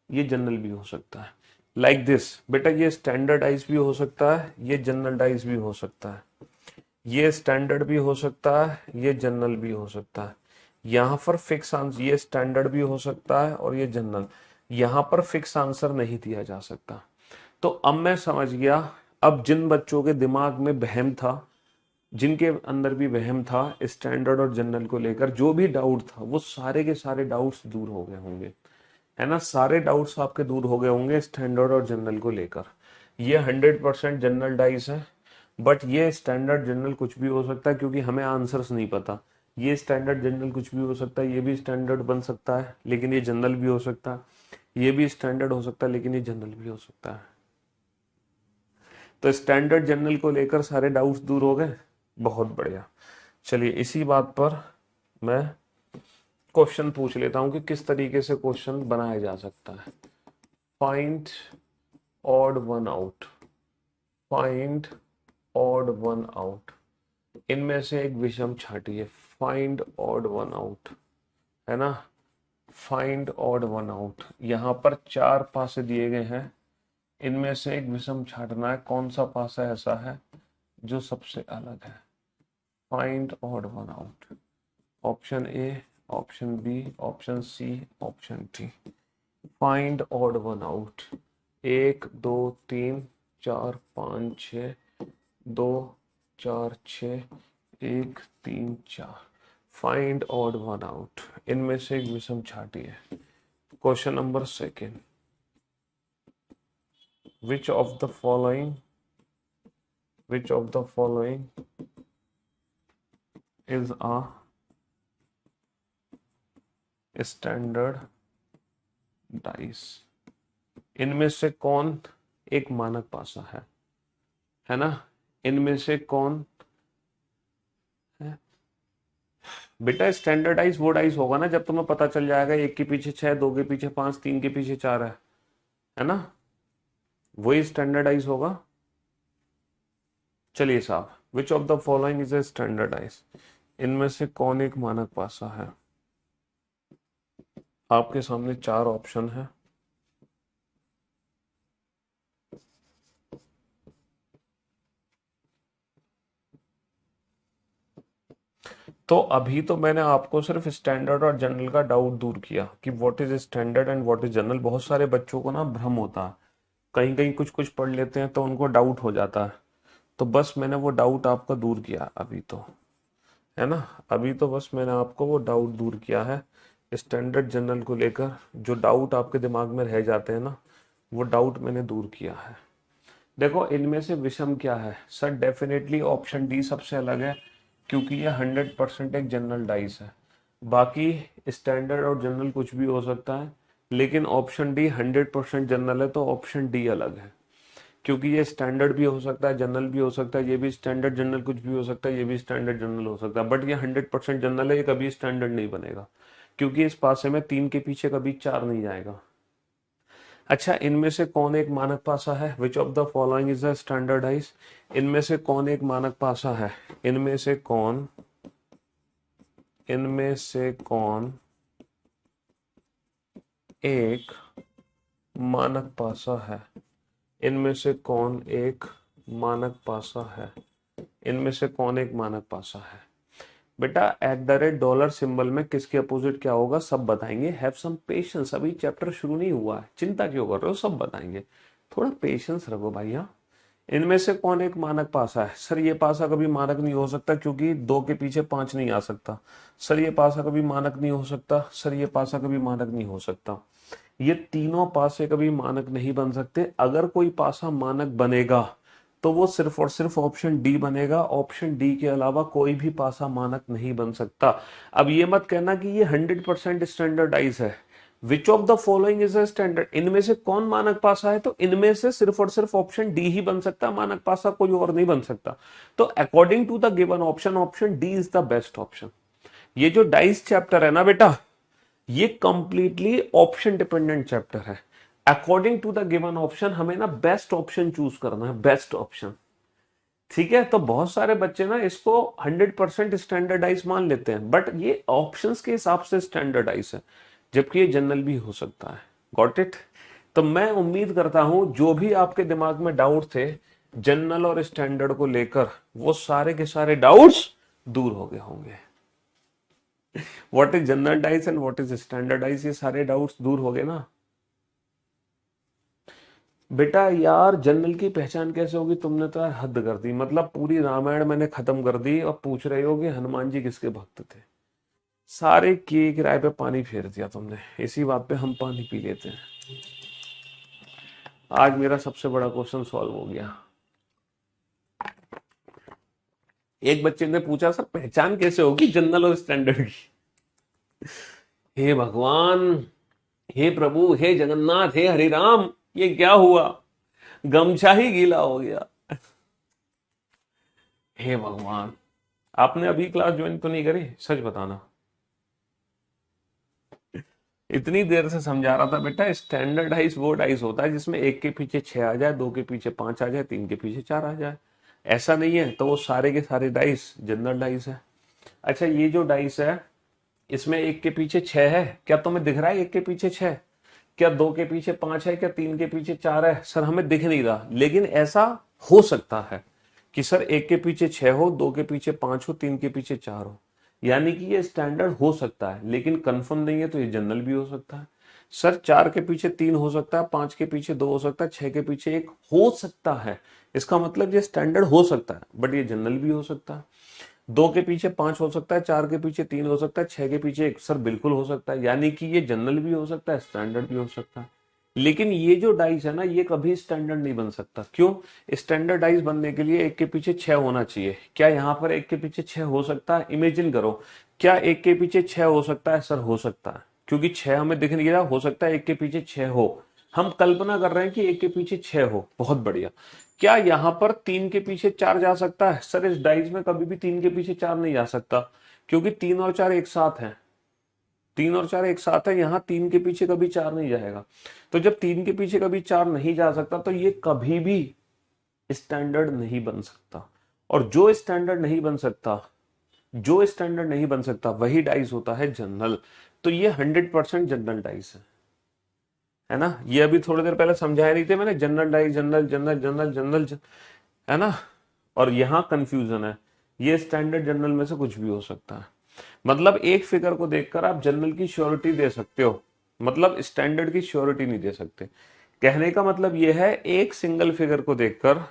ये जनरल भी हो सकता है। लाइक दिस बेटा, ये स्टैंडर्डाइज भी हो सकता है, ये जनरलाइज भी हो सकता है, ये स्टैंडर्ड भी हो सकता है, ये जनरल भी हो सकता है। यहाँ पर फिक्स आंसर, ये स्टैंडर्ड भी हो सकता है और ये जनरल, यहाँ पर फिक्स आंसर नहीं दिया जा सकता। तो अब मैं समझ गया। अब जिन बच्चों के दिमाग में वहम था, जिनके अंदर भी वहम था स्टैंडर्ड और जनरल को लेकर, जो भी डाउट था, वो सारे के सारे डाउट्स दूर हो गए होंगे, है ना। सारे डाउट्स आपके दूर हो गए होंगे स्टैंडर्ड और जनरल को लेकर। ये 100% जनरल डाइस है, बट ये स्टैंडर्ड जनरल कुछ भी हो सकता है, क्योंकि हमें आंसर्स नहीं पता। ये स्टैंडर्ड जनरल कुछ भी हो सकता है, ये भी स्टैंडर्ड बन सकता है लेकिन ये जनरल भी हो सकता है, ये भी स्टैंडर्ड हो सकता है लेकिन ये जनरल भी हो सकता है। तो स्टैंडर्ड जनरल को लेकर सारे डाउट्स दूर हो गए। बहुत बढ़िया। चलिए इसी बात पर मैं क्वेश्चन पूछ लेता हूं कि किस तरीके से क्वेश्चन बनाया जा सकता है। Find odd one out, find odd one out, इनमें से एक विषम छांटिए। फाइंड ऑड वन आउट, है ना। फाइंड ऑड वन आउट, यहां पर 4 पासे दिए गए हैं, इनमें से एक विषम छांटना है। कौन सा पासा ऐसा है जो सबसे अलग है? Find odd one out. Option A, option B, option C, option D. Find odd one out. 1 2 3 4 5 6, 2 4 6, 1 3 4। Find odd one out, इनमें से एक विषम छांटिए। Question number 2, which of the following is a standard dice? इनमें से कौन एक मानक पासा है ना। इनमें से कौन है बेटा? स्टैंडर्डाइज वो डाइस होगा ना जब तुम्हें पता चल जाएगा 1 के पीछे 6, 2 के पीछे 5, 3 के पीछे 4 है ना, वही स्टैंडर्डाइज होगा। चलिए साहब, which of the following is a standard dice, इनमें से कौन एक मानक पासा है? आपके सामने 4 ऑप्शन है। तो अभी तो मैंने आपको सिर्फ स्टैंडर्ड और जनरल का डाउट दूर किया कि what is standard and what is general. बहुत सारे बच्चों को ना भ्रम होता है, कहीं कहीं कुछ कुछ पढ़ लेते हैं तो उनको डाउट हो जाता है। तो बस मैंने वो डाउट आपका दूर किया अभी तो, है ना। अभी तो बस मैंने आपको वो डाउट दूर किया है स्टैंडर्ड जनरल को लेकर जो डाउट आपके दिमाग में रह जाते हैं ना, वो डाउट मैंने दूर किया है। देखो इनमें से विषम क्या है सर, डेफिनेटली ऑप्शन डी सबसे अलग है, क्योंकि ये 100% एक जनरल डाइस है। बाकी स्टैंडर्ड और जनरल कुछ भी हो सकता है, लेकिन ऑप्शन डी 100% जनरल है, तो ऑप्शन डी अलग है। क्योंकि ये स्टैंडर्ड भी हो सकता है, जनरल भी हो सकता है, ये भी स्टैंडर्ड जनरल कुछ भी हो सकता है, ये भी स्टैंडर्ड जनरल हो सकता है, बट ये 100% जनरल है, ये कभी स्टैंडर्ड नहीं बनेगा, क्योंकि इस पासे में 3 के पीछे कभी 4 नहीं जाएगा। अच्छा, इनमें से कौन एक मानक पासा है? Which of the following is a standard dice? इनमें से कौन एक मानक पासा है? इनमें से कौन एक मानक पासा है? इनमें से कौन एक मानक पासा है? इनमें से कौन एक मानक पासा है? बेटा $$ सिंबल में किसके अपोजिट क्या होगा सब बताएंगे। हैव सम पेशेंस, अभी चैप्टर शुरू नहीं हुआ है, चिंता क्यों कर रहे हो, सब बताएंगे, थोड़ा पेशेंस रखो भैया। इनमें से कौन एक मानक पासा है? सर ये पासा कभी मानक नहीं हो सकता, क्योंकि 2 के पीछे 5 नहीं आ सकता। सर ये पासा कभी मानक नहीं हो सकता। सर ये पासा कभी मानक नहीं हो सकता। ये तीनों पासे कभी मानक नहीं बन सकते। अगर कोई पासा मानक बनेगा तो वो सिर्फ और सिर्फ ऑप्शन डी बनेगा। ऑप्शन डी के अलावा कोई भी पासा मानक नहीं बन सकता। अब ये मत कहना कि ये 100% स्टैंडर्डाइज है। Which of the following is a standard? इनमें से कौन मानक पासा है? तो इनमें से सिर्फ और सिर्फ ऑप्शन डी ही बन सकता है, मानक पासा कोई और नहीं बन सकता। तो according to the given option, option D is the best option. ये जो डाइस चैप्टर है ना बेटा, ये कंप्लीटली ऑप्शन डिपेंडेंट चैप्टर है। According to the given option हमें ना बेस्ट ऑप्शन चूज करना है, बेस्ट ऑप्शन। ठीक है, तो बहुत सारे बच्चे ना इसको 100% स्टैंडर्डाइज मान लेते हैं, बट ये ऑप्शंस के हिसाब से स्टैंडर्डाइज है, जबकि ये जनरल भी हो सकता है। Got it? तो मैं उम्मीद करता हूं जो भी आपके दिमाग में डाउट थे जनरल और स्टैंडर्ड को लेकर, वो सारे के सारे डाउट्स दूर हो गए होंगे। What is general dice and what is standard dice, ये सारे डाउट्स दूर हो गए ना बेटा। यार जनरल की पहचान कैसे होगी? तुमने तो यार हद कर दी, मतलब पूरी रामायण मैंने खत्म कर दी और पूछ रहे हो कि हनुमान जी किसके भक्त थे। सारे किए किराए पे पानी फेर दिया तुमने, इसी बात पे हम पानी पी लेते हैं। आज मेरा सबसे बड़ा क्वेश्चन सॉल्व हो गया। एक बच्चे ने पूछा सर पहचान कैसे होगी जनरल और स्टैंडर्ड की? हे भगवान, हे प्रभु, हे जगन्नाथ, हे हरिराम, ये क्या हुआ? गमछा ही गीला हो गया। हे भगवान, आपने अभी क्लास ज्वाइन तो नहीं करी? सच बताना। इतनी देर से समझा रहा था बेटा, स्टैंडर्डाइज वो डाइस होता है जिसमें 1 के पीछे 6 आ जाए, 2 के पीछे 5 आ जाए, 3 के पीछे 4 आ जाए। ऐसा नहीं है तो वो सारे के सारे डाइस जनरल डाइस है। अच्छा, ये जो डाइस है इसमें 1 के पीछे 6 है, क्या तुम्हें दिख रहा है 1 के पीछे 6? क्या 2 के पीछे 5 है? क्या 3 के पीछे 4 है? सर हमें दिख नहीं रहा, लेकिन ऐसा हो सकता है कि सर 1 के पीछे 6 हो, 2 के पीछे 5 हो, 3 के पीछे 4 हो। यानी कि ये स्टैंडर्ड हो सकता है, लेकिन कंफर्म नहीं है, तो ये जनरल भी हो सकता है। सर 4 के पीछे 3 हो सकता है, 5 के पीछे 2 हो सकता है, 6 के पीछे 1 हो सकता है। इसका मतलब ये स्टैंडर्ड हो सकता है, बट ये जनरल भी हो सकता है। 2 के पीछे 5 हो सकता है, 4 के पीछे 3 हो सकता है, 6 के पीछे 1 सर बिल्कुल हो सकता है। यानी कि ये जनरल भी हो सकता है, स्टैंडर्ड भी हो सकता है। लेकिन ये जो डाइस है ना, ये कभी स्टैंडर्ड नहीं बन सकता। क्यों? स्टैंडर्डाइज बनने के लिए 1 के पीछे 6 होना चाहिए। क्या यहाँ पर 1 के पीछे 6 हो सकता है? इमेजिन करो, क्या 1 के पीछे 6 हो सकता है? सर हो सकता है, क्योंकि 6 हमें दिख नहीं रहा, हो सकता है 1 के पीछे 6 हो। हम कल्पना कर रहे हैं कि 1 के पीछे 6 हो, बहुत बढ़िया। क्या यहाँ पर 3 के पीछे 4 जा सकता है? सर इस डाइस में कभी भी 3 के पीछे 4 नहीं जा सकता, क्योंकि 3 और 4 एक साथ है। 3 और 4 एक साथ है, यहाँ 3 के पीछे कभी 4 नहीं जाएगा। तो जब 3 के पीछे कभी 4 नहीं जा सकता, तो ये कभी भी स्टैंडर्ड नहीं बन सकता। और जो स्टैंडर्ड नहीं बन सकता, जो स्टैंडर्ड नहीं बन सकता, वही डाइस होता है जनरल। तो ये 100% जनरल डाइस है ना। ये अभी थोड़ी देर पहले समझाया नहीं थे मैंने, general dice, general general general general है ना। और यहां कंफ्यूजन है, ये स्टैंडर्ड जनरल में से कुछ भी हो सकता है। मतलब एक फिगर को देखकर आप जनरल की श्योरिटी दे सकते हो, मतलब स्टैंडर्ड की श्योरिटी नहीं दे सकते। कहने का मतलब यह है, एक सिंगल फिगर को देखकर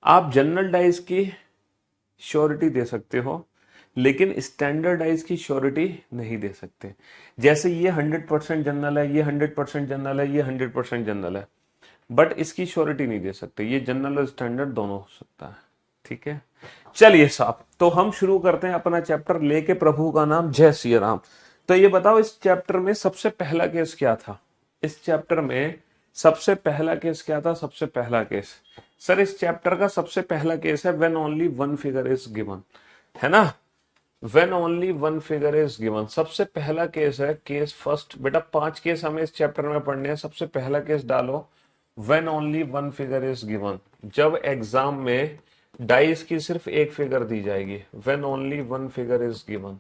आप जनरल डाइस की श्योरिटी दे सकते हो, लेकिन स्टैंडर्डाइज की श्योरिटी नहीं दे सकते। जैसे ये 100% जनरल है, ये 100% जनरल है, ये 100% जनरल है, बट इसकी श्योरिटी नहीं दे सकते। ये जनरल और स्टैंडर्ड दोनों हो सकता है। ठीक है, चलिए साहब, तो हम शुरू करते हैं अपना चैप्टर, लेके प्रभु का नाम जय सिया राम। तो ये बताओ, इस चैप्टर में सबसे पहला केस क्या था? इस चैप्टर में सबसे पहला केस क्या था? सबसे पहला केस, सर इस चैप्टर का सबसे पहला केस है when only one figure is given, है ना? When only one figure is given सबसे पहला केस है। केस फर्स्ट, बेटा 5 केस हमें इस चैप्टर में पढ़ने हैं। सबसे पहला केस डालो, when only one figure is given, जब एग्जाम में डाइस की सिर्फ एक फिगर दी जाएगी, when only one figure is given,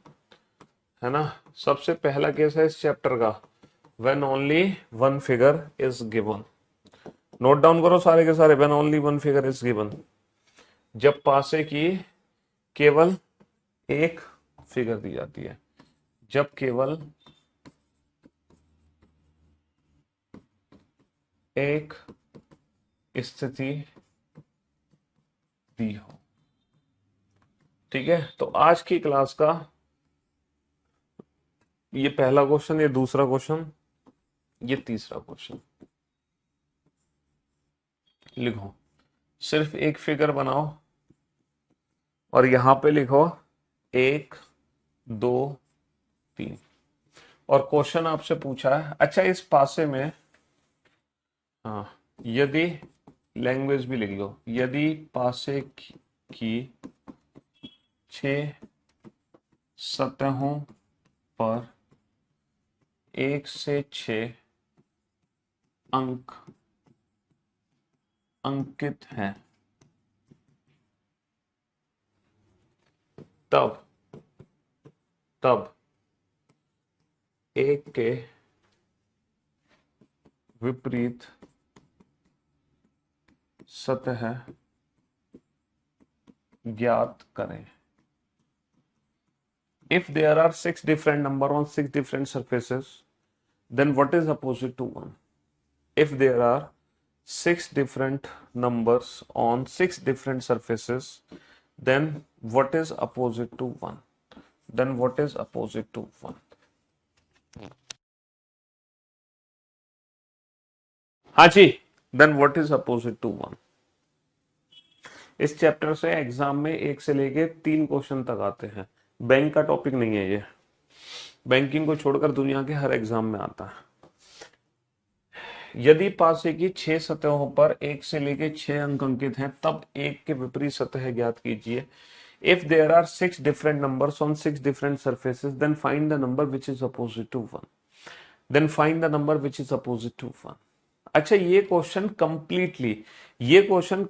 है ना? सबसे पहला केस है इस चैप्टर का, when only one figure is given. Note down करो सारे के सारे, when only one figure is given, जब पासे की केवल एक फिगर दी जाती है, जब केवल एक स्थिति दी हो। ठीक है, तो आज की क्लास का ये पहला क्वेश्चन, ये दूसरा क्वेश्चन, ये तीसरा क्वेश्चन लिखो। सिर्फ एक फिगर बनाओ और यहां पे लिखो 1 2 3, और क्वेश्चन आपसे पूछा है, अच्छा इस पासे में, हाँ, यदि लैंग्वेज भी लिख लो, यदि पासे की 6 सतहों पर 1 से 6 अंक अंकित हैं, तब एक के विपरीत सतह ज्ञात करें। If there are 6 different number on 6 different surfaces, then what is opposite to 1? If there are 6 different numbers on 6 different surfaces, then what is opposite to 1? Then what is opposite to 1? हाँ जी, then what is opposite to 1? इस chapter से exam में 1 से लेके 3 question तक आते हैं। Bank का टॉपिक नहीं है ये, बैंकिंग को छोड़कर दुनिया के हर एग्जाम में आता है। यदि पासे की 6 सतहों पर 1 से लेके 6 अंक अंकित हैं, तब एक के विपरीत सतह ज्ञात कीजिए। If there are 6 different numbers on 6 different surfaces, then find the number which is opposite to 1. Then find the number which is opposite to 1. अच्छा, ये क्वेश्चन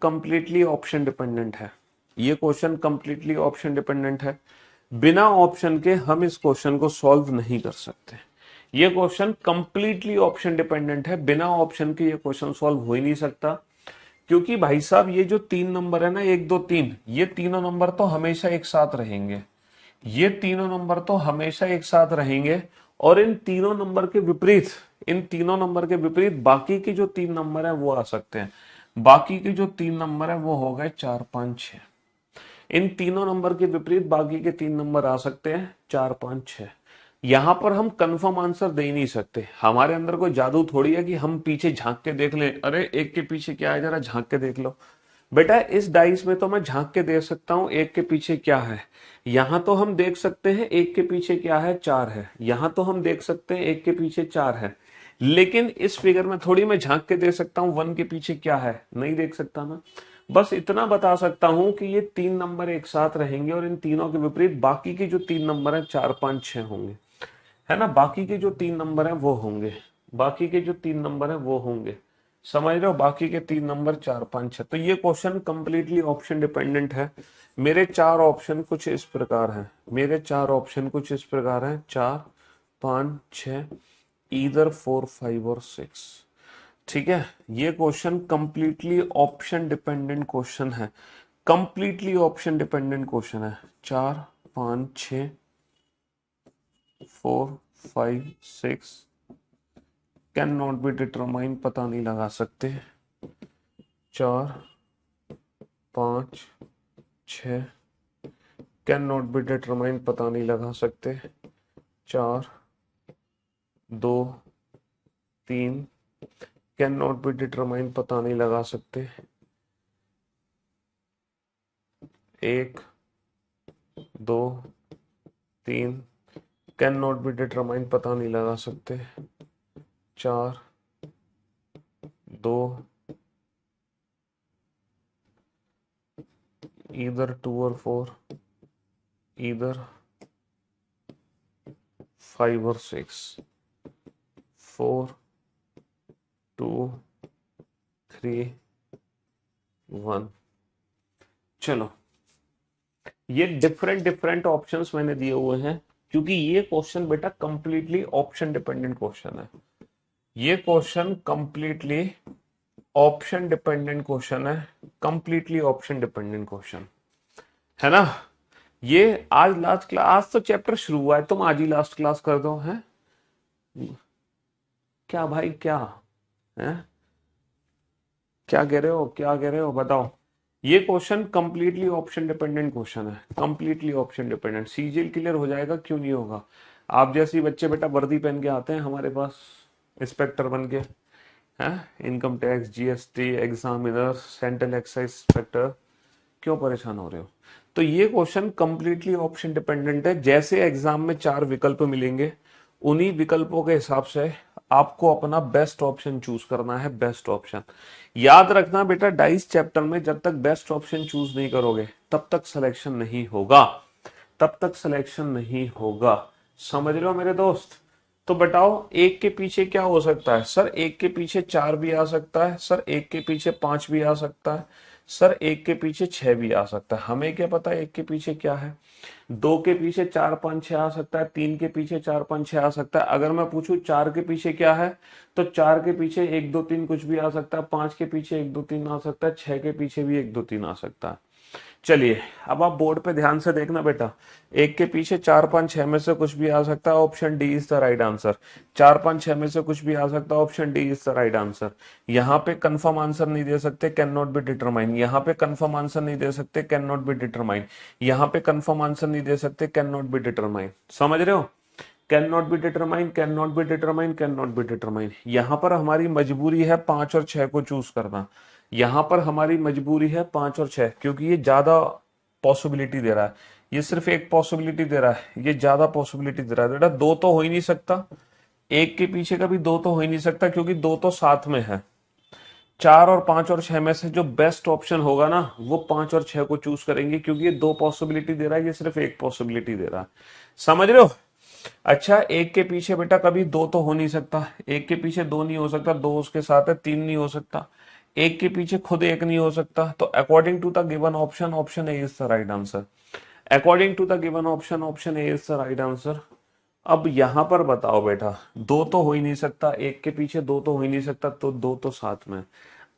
कंप्लीटली ऑप्शन डिपेंडेंट है। ये क्वेश्चन कंप्लीटली ऑप्शन डिपेंडेंट है। बिना option के हम इस question को सॉल्व नहीं कर सकते। ये क्वेश्चन कंप्लीटली ऑप्शन डिपेंडेंट है, बिना ऑप्शन के ये क्वेश्चन सॉल्व हो ही नहीं सकता। क्योंकि भाई साहब, ये जो 3 नंबर है ना, 1 2 3, ये तीनों नंबर तो हमेशा एक साथ रहेंगे। ये तीनों नंबर तो हमेशा एक साथ रहेंगे, और इन तीनों नंबर के विपरीत बाकी के जो 3 नंबर है वो आ सकते हैं। बाकी के जो 3 नंबर है वो हो गए 4 5 6। इन तीनों नंबर के विपरीत बाकी के 3 नंबर आ सकते हैं 4 5 6। यहां पर हम कंफर्म आंसर दे ही नहीं सकते। हमारे अंदर कोई जादू थोड़ी है कि हम पीछे झांक के देख लें, अरे एक के पीछे क्या है जरा झांक के देख लो। बेटा इस डाइस में तो मैं झांक के देख सकता हूं एक के पीछे क्या है। यहां तो हम देख सकते हैं एक के पीछे क्या है, 4 है। यहां तो हम देख सकते हैं एक के पीछे 4 है, लेकिन इस फिगर में थोड़ी मैं झांक के देख सकता हूं 1 के पीछे क्या है, नहीं देख सकता ना। बस इतना बता सकता हूं कि ये 3 नंबर एक साथ रहेंगे, और इन तीनों के विपरीत बाकी के जो 3 नंबर है 4 5 6 होंगे, है ना? बाकी के जो 3 नंबर है वो होंगे, बाकी के जो 3 नंबर है वो होंगे। समझ रहे हो? बाकी के 3 नंबर 4 5 6। तो ये क्वेश्चन कंप्लीटली ऑप्शन डिपेंडेंट है। मेरे 4 ऑप्शन कुछ इस प्रकार हैं, 4 5 6, ईदर 4 5 और 6। ठीक है, ये question completely option dependent question है, कंप्लीटली ऑप्शन डिपेंडेंट क्वेश्चन है। 4 5 6 4 5 6 कैन नॉट बी डिटरमाइन, पता नहीं लगा सकते। 4 5 6 कैन नॉट बी डिटरमाइन, पता नहीं लगा सकते, 4 2 3, कैन नॉट बी डिटरमाइन, पता नहीं लगा सकते, 1 2 3, कैन नॉट बी डिटरमाइन, पता नहीं लगा सकते, 4 2, either 2 or 4, either 5 or 6, 4 2 3 1। चलो, ये डिफरेंट ऑप्शंस मैंने दिए हुए हैं क्योंकि ये क्वेश्चन बेटा कंप्लीटली ऑप्शन डिपेंडेंट क्वेश्चन है। ये question completely option dependent question है, कंप्लीटली ऑप्शन डिपेंडेंट क्वेश्चन है ना। ये आज लास्ट क्लास, आज तो चैप्टर शुरू हुआ है, तुम आज ही लास्ट क्लास कर दो हैं क्या भाई, क्या है, क्या कह रहे हो, क्या कह रहे हो बताओ। ये question completely option dependent question है, completely option dependent. CGL clear हो जाएगा, क्यों नहीं होगा। आप जैसे बच्चे बेटा वर्दी पहन के आते हैं हमारे पास इंस्पेक्टर बन के, हैं, income tax, GST, examiner, central excise inspector, क्यों परेशान हो रहे हो। तो ये क्वेश्चन कंप्लीटली ऑप्शन डिपेंडेंट है। जैसे एग्जाम में 4 विकल्प मिलेंगे, उन्हीं विकल्पों के हिसाब से आपको अपना बेस्ट ऑप्शन चूज करना है, बेस्ट ऑप्शन। याद रखना बेटा, डाइस चैप्टर में जब तक बेस्ट ऑप्शन चूज नहीं करोगे तब तक सिलेक्शन नहीं होगा, तब तक सिलेक्शन नहीं होगा। समझ रहे हो मेरे दोस्त। तो बताओ, एक के पीछे क्या हो सकता है सर, एक के पीछे 4 भी आ सकता है सर, एक के पीछे 5 भी आ सकता है सर, एक के पीछे 6 भी आ सकता है। हमें क्या पता एक के पीछे क्या है। 2 के पीछे 4 5 6 आ सकता है, 3 के पीछे 4 5 6 आ सकता है। अगर मैं पूछूं 4 के पीछे क्या है, तो 4 के पीछे 1 2 3 कुछ भी आ सकता है, 5 के पीछे 1 2 3 आ सकता है, 6 के पीछे भी 1 2 3 आ सकता है। चलिए, अब आप बोर्ड पे ध्यान से देखना बेटा, एक के पीछे 4 5 6 में से कुछ भी आ सकता है, option D is the right answer. 4 5 6 में से कुछ भी आ सकता है, option D is the right answer. यहाँ पे कंफर्म आंसर नहीं दे सकते, कैन नॉट बी डिटरमाइन। यहाँ पे कंफर्म आंसर नहीं दे सकते, कैन नॉट बी डिटरमाइन। यहाँ पे कंफर्म आंसर नहीं दे सकते, कैन नॉट बी डिटरमाइन। समझ रहे हो, can not be determine, can not be determine, can not be determine. यहाँ पर हमारी मजबूरी है 5 और 6 को चूज करना। यहाँ पर हमारी मजबूरी है 5 और 6, क्योंकि ये ज्यादा पॉसिबिलिटी दे रहा है। ये सिर्फ एक पॉसिबिलिटी दे रहा है, ये ज्यादा पॉसिबिलिटी दे रहा है। बेटा 2 तो हो ही नहीं सकता, एक के पीछे का भी 2 तो हो ही नहीं सकता, क्योंकि 2 तो साथ में है। 4 और 5 और 6 में से जो बेस्ट ऑप्शन होगा ना, वो 5 और 6 को चूज करेंगे, क्योंकि ये 2 पॉसिबिलिटी दे रहा है, ये सिर्फ एक पॉसिबिलिटी दे रहा है। समझ रहे हो। अच्छा, एक के पीछे बेटा कभी 2 तो हो नहीं सकता, एक के पीछे 2 नहीं हो सकता, 2 उसके साथ है, 3 नहीं हो सकता, एक के पीछे खुद एक नहीं हो सकता। तो according to the given option, option A is the right answer. According to the given option, option A is the right answer. अब यहां पर बताओ बेटा, 2 तो हो ही नहीं सकता, एक के पीछे 2 तो हो ही नहीं सकता, तो 2 तो साथ में।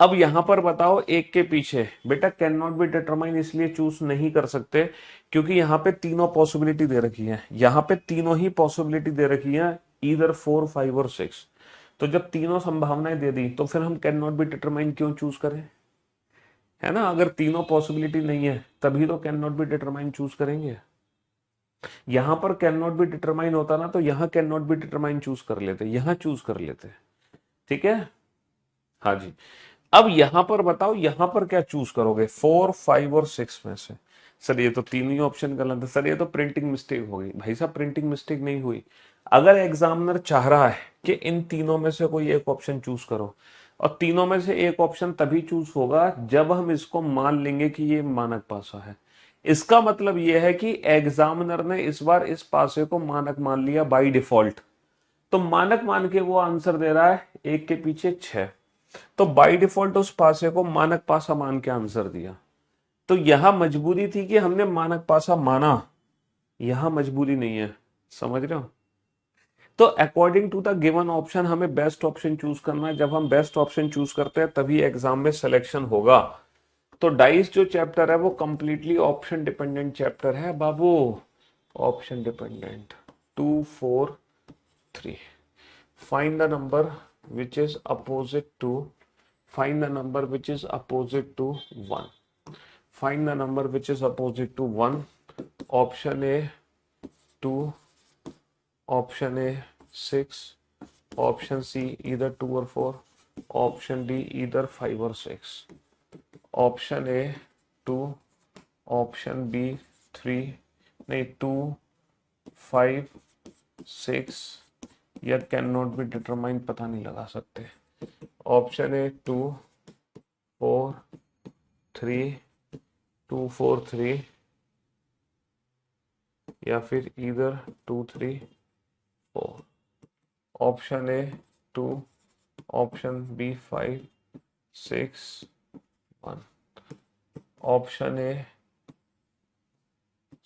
अब यहां पर बताओ, एक के पीछे बेटा कैन नॉट बी डिटरमाइन इसलिए चूज नहीं कर सकते क्योंकि यहाँ पे तीनों पॉसिबिलिटी दे रखी है, यहाँ पे तीनों ही पॉसिबिलिटी दे रखी है, ईदर 4 5 और 6। तो जब तीनों संभावनाएं दे दी, तो फिर हम कैन नॉट बी डिटरमाइन क्यों चूज करें, है ना। अगर तीनों पॉसिबिलिटी नहीं है तभी तो can not be determine choose करेंगे। यहां पर कैन नॉट बी डिटरमाइन होता ना, तो यहां can not be determine choose कर लेते, यहां चूज कर लेते। ठीक है, हाँ जी। अब यहां पर बताओ, यहां पर क्या चूज करोगे 4 5 और 6 में से। सर ये तो तीन ही ऑप्शन गलत है, सर ये तो प्रिंटिंग मिस्टेक हो गई। भाई साहब, प्रिंटिंग मिस्टेक नहीं हुई। अगर एग्जामिनर चाह रहा है कि इन तीनों में से कोई एक ऑप्शन चूज करो, और तीनों में से एक ऑप्शन तभी चूज होगा जब हम इसको मान लेंगे कि ये मानक पासा है। इसका मतलब यह है कि एग्जामिनर ने इस बार इस पासे को मानक मान लिया बाय डिफॉल्ट। तो मानक मान के वो आंसर दे रहा है एक के पीछे 6। तो बाय डिफॉल्ट उस पासे को मानक पासा मान के आंसर दिया। तो यहां मजबूरी थी कि हमने मानक पासा माना, यहां मजबूरी नहीं है। समझ रहे हो। तो according to the given option हमें बेस्ट ऑप्शन चूज करना है। जब हम बेस्ट ऑप्शन चूज करते हैं तभी एग्जाम में सिलेक्शन होगा। तो डाइस जो चैप्टर है वो कंप्लीटली ऑप्शन डिपेंडेंट चैप्टर है बाबू, option dependent. 2 4 3, find the number which is opposite to, find the number which is opposite to 1, find the number which is opposite to 1, option A 2, option A 6, option C either 2 और 4, option D either 5 और 6, option A 2, option B 3, नहीं 2, 5, 6 या can not be determine, पता नहीं लगा सकते। Option A 2, 4, 3, 2, 4, 3 या फिर इधर 2, 3, 4। Option A 2, option B 5, 6, 1, option A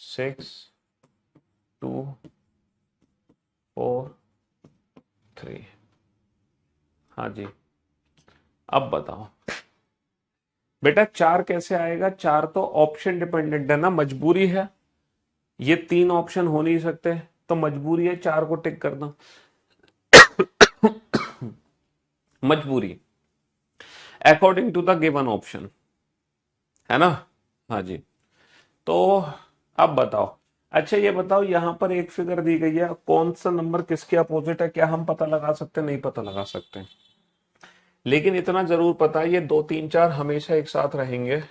6, 2, 4, 3। हाँ जी, अब बताओ बेटा 4 कैसे आएगा? 4 तो ऑप्शन डिपेंडेंट है ना, मजबूरी है, ये 3 ऑप्शन हो नहीं सकते, तो मजबूरी है 4 को टिक करना। मजबूरी according to the given option, है ना? हाँ जी। तो अब बताओ, अच्छा ये बताओ यहां पर एक फिगर दी गई है, कौन सा नंबर किसके अपोजिट है? क्या हम पता लगा सकते? नहीं पता लगा सकते, लेकिन इतना जरूर पता है ये 2, 3, 4 हमेशा एक साथ रहेंगे,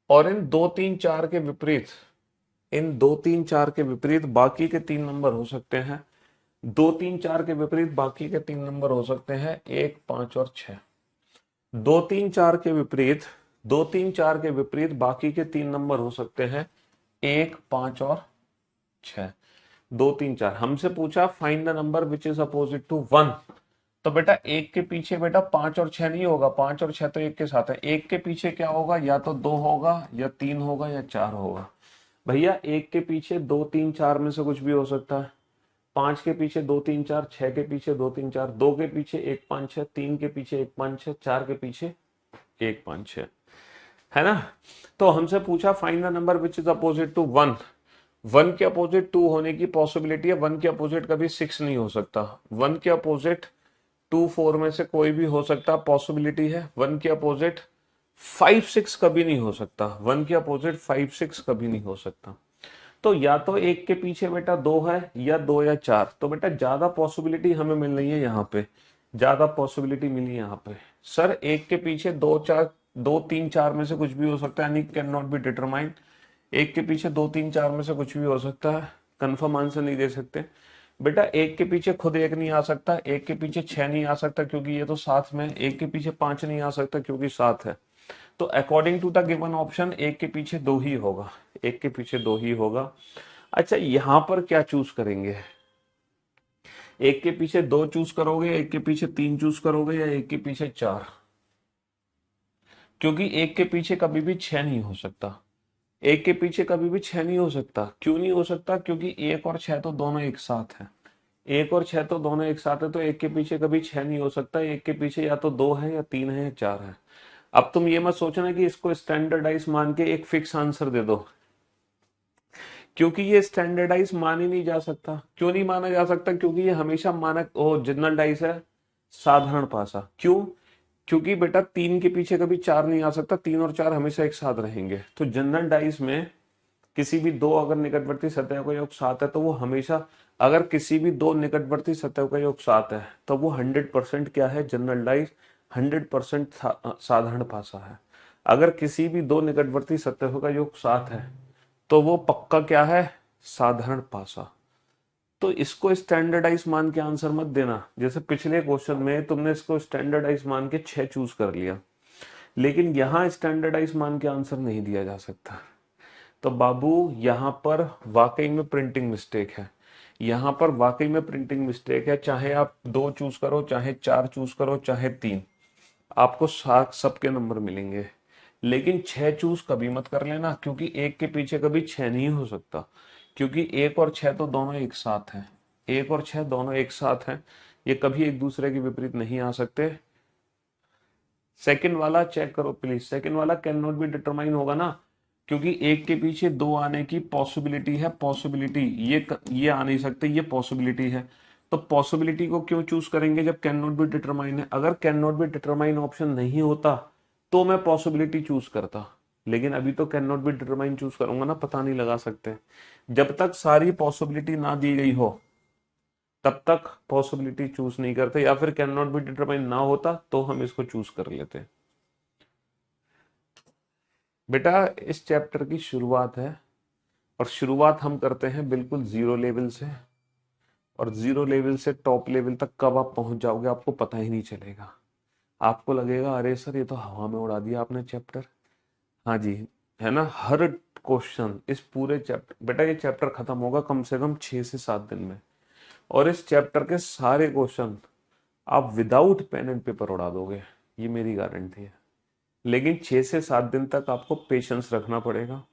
और इन 2, 3, 4 के विपरीत, इन 2, 3, 4 के विपरीत बाकी के 3 नंबर हो सकते हैं। 2, 3, 4 के विपरीत बाकी के 3 नंबर हो सकते हैं 1, 5 और 6। 2, 3, 4 के विपरीत, 2, 3, 4 के विपरीत बाकी के 3 नंबर हो सकते हैं 1, 5 और 6। 2, 3, 4 हमसे पूछा find the number which is opposite to 1, तो बेटा एक के पीछे बेटा 5 और 6 नहीं होगा, 5 और 6 तो एक के साथ है, एक के पीछे क्या होगा? या तो 2 होगा या 3 होगा या 4 होगा। भैया एक के पीछे 2, 3, 4 में से कुछ भी हो सकता है। 5 के पीछे 2, 3, 4, 6 के पीछे 2, 3, 4, 2 के पीछे 1, 5, 6, 3 के पीछे 1, 5, 6, 4 के पीछे 1, 5, 6, है ना? तो हमसे पूछा find the number which is opposite to 1। 1 के अपोजिट 2 होने की पॉसिबिलिटी है, 1 के अपोजिट कभी 6 नहीं हो सकता। 1 के अपोजिट 2, 4 में से कोई भी हो सकता, पॉसिबिलिटी है। 1 के अपोजिट 5, 6 कभी नहीं हो सकता। 1 के अपोजिट 5, 6 कभी नहीं हो सकता। तो या तो एक के पीछे बेटा 2 है, या 2 या 4। तो बेटा ज्यादा पॉसिबिलिटी हमें मिल रही है यहाँ पे, ज्यादा पॉसिबिलिटी मिली यहाँ पे। सर एक के पीछे 2, 4, 2, 3, 4 में से कुछ भी हो सकता है, यानी कैन नॉट बी डिटरमाइन। एक के पीछे 2, 3, 4 में से कुछ भी हो सकता है, कंफर्म आंसर नहीं दे सकते। बेटा एक के पीछे खुद 1 नहीं आ सकता, एक के पीछे 6 नहीं आ सकता क्योंकि ये तो साथ में, एक के पीछे 5 नहीं आ सकता क्योंकि साथ है। तो according to the given option एक के पीछे 2 ही होगा, एक के पीछे 2 ही होगा। अच्छा यहां पर क्या चूज करेंगे? एक के पीछे 2 चूज करोगे, एक के पीछे 3 चूज करोगे, या एक के पीछे 4? क्योंकि एक के पीछे कभी भी 6 नहीं हो सकता, एक के पीछे कभी भी 6 नहीं हो सकता। क्यों नहीं हो सकता? क्योंकि 1 और 6 तो दोनों एक साथ है, 1 और 6 तो दोनों एक साथ है, तो एक के पीछे कभी 6 नहीं हो सकता। एक के पीछे या तो 2 है, या 3 है, या 4 है। अब तुम ये मत सोचना कि इसको स्टैंडर्डाइज मान के एक फिक्स आंसर दे दो, क्योंकि ये स्टैंडर्डाइज मान ही नहीं जा सकता। क्यों नहीं माना जा सकता? क्योंकि ये हमेशा मानक जनरल डाइस है, साधारण पासा। क्यों? क्योंकि बेटा 3 के पीछे कभी 4 नहीं आ सकता, 3 और 4 हमेशा एक साथ रहेंगे। तो जनरल डाइस में किसी भी 2 अगर निकटवर्ती सतह का योग 7 है, तो वो हमेशा, अगर किसी भी 2 निकटवर्ती सतह का योग 7 है, तो वो 100% क्या है? जनरल डाइस 100% साधारण पासा है। अगर किसी भी 2 निकटवर्ती सतहों का योग 7 है, तो वो पक्का क्या है? साधारण पासा। तो इसको स्टैंडर्डाइज मान के आंसर मत देना। जैसे पिछले क्वेश्चन में तुमने इसको स्टैंडर्डाइज मान के 6 चूज कर लिया, लेकिन यहां स्टैंडर्डाइज मान के आंसर नहीं दिया जा सकता। तो बाबू यहां पर वाकई में प्रिंटिंग मिस्टेक है, यहां पर वाकई में प्रिंटिंग मिस्टेक है। चाहे आप 2 चूज करो, चाहे 4 चूज करो, चाहे 3, आपको सबके नंबर मिलेंगे। लेकिन 6 चूज कभी मत कर लेना, क्योंकि एक के पीछे कभी 6 नहीं हो सकता, क्योंकि 1 और 6 तो दोनों एक साथ हैं, 1 और 6 दोनों एक साथ हैं, ये कभी एक दूसरे के विपरीत नहीं आ सकते। सेकंड वाला चेक करो प्लीज, सेकंड वाला कैन नॉट बी डिटरमाइन होगा ना, क्योंकि एक के पीछे 2 आने की पॉसिबिलिटी है, पॉसिबिलिटी ये आ नहीं सकते, ये पॉसिबिलिटी है। तो पॉसिबिलिटी को क्यों चूज करेंगे जब कैन नॉट बी डिटरमाइन है? अगर can not be determine option नहीं होता तो मैं पॉसिबिलिटी चूज करता, लेकिन अभी तो can not be determine choose करूंगा ना, पता नहीं लगा सकते। जब तक सारी पॉसिबिलिटी ना दी गई हो तब तक पॉसिबिलिटी चूज नहीं करते, या फिर कैन नॉट बी डिटरमाइन ना होता तो हम इसको चूज कर लेते। बेटा इस चैप्टर की शुरुआत है, और शुरुआत हम करते हैं बिल्कुल जीरो लेवल से, और जीरो लेवल से टॉप लेवल तक कब आप पहुंच जाओगे आपको पता ही नहीं चलेगा। आपको लगेगा अरे सर ये तो हवा में उड़ा दिया आपने चैप्टर। हाँ जी, है ना। हर क्वेश्चन इस पूरे चैप्टर, बेटा ये चैप्टर खत्म होगा कम से कम 6 से 7 दिन में, और इस चैप्टर के सारे क्वेश्चन आप विदाउट पेन एंड पेपर उड़ा दोगे, ये मेरी गारंटी है। लेकिन 6 से 7 दिन तक आपको पेशेंस रखना पड़ेगा।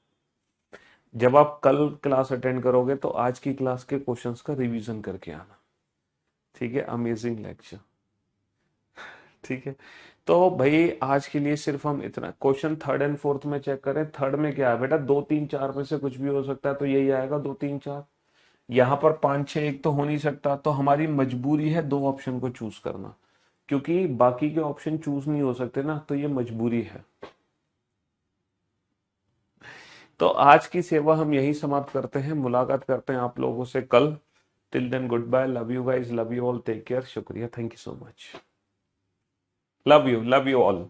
जब आप कल क्लास अटेंड करोगे तो आज की क्लास के क्वेश्चंस का रिवीजन करके आना, ठीक है। अमेजिंग लेक्चर, ठीक है। तो भाई आज के लिए सिर्फ हम इतना, क्वेश्चन थर्ड एंड फोर्थ में चेक करें। थर्ड में क्या है बेटा, 2 3 4 में से कुछ भी हो सकता है, तो यही आएगा 2 3 4। यहाँ पर 5 6 1 तो हो नहीं सकता, तो हमारी मजबूरी है 2 ऑप्शन को चूज करना, क्योंकि बाकी के ऑप्शन चूज नहीं हो सकते ना, तो ये मजबूरी है। तो आज की सेवा हम यही समाप्त करते हैं, मुलाकात करते हैं आप लोगों से कल। Till then goodbye, love you guys, love you all, take care, शुक्रिया, thank you so much, love you all.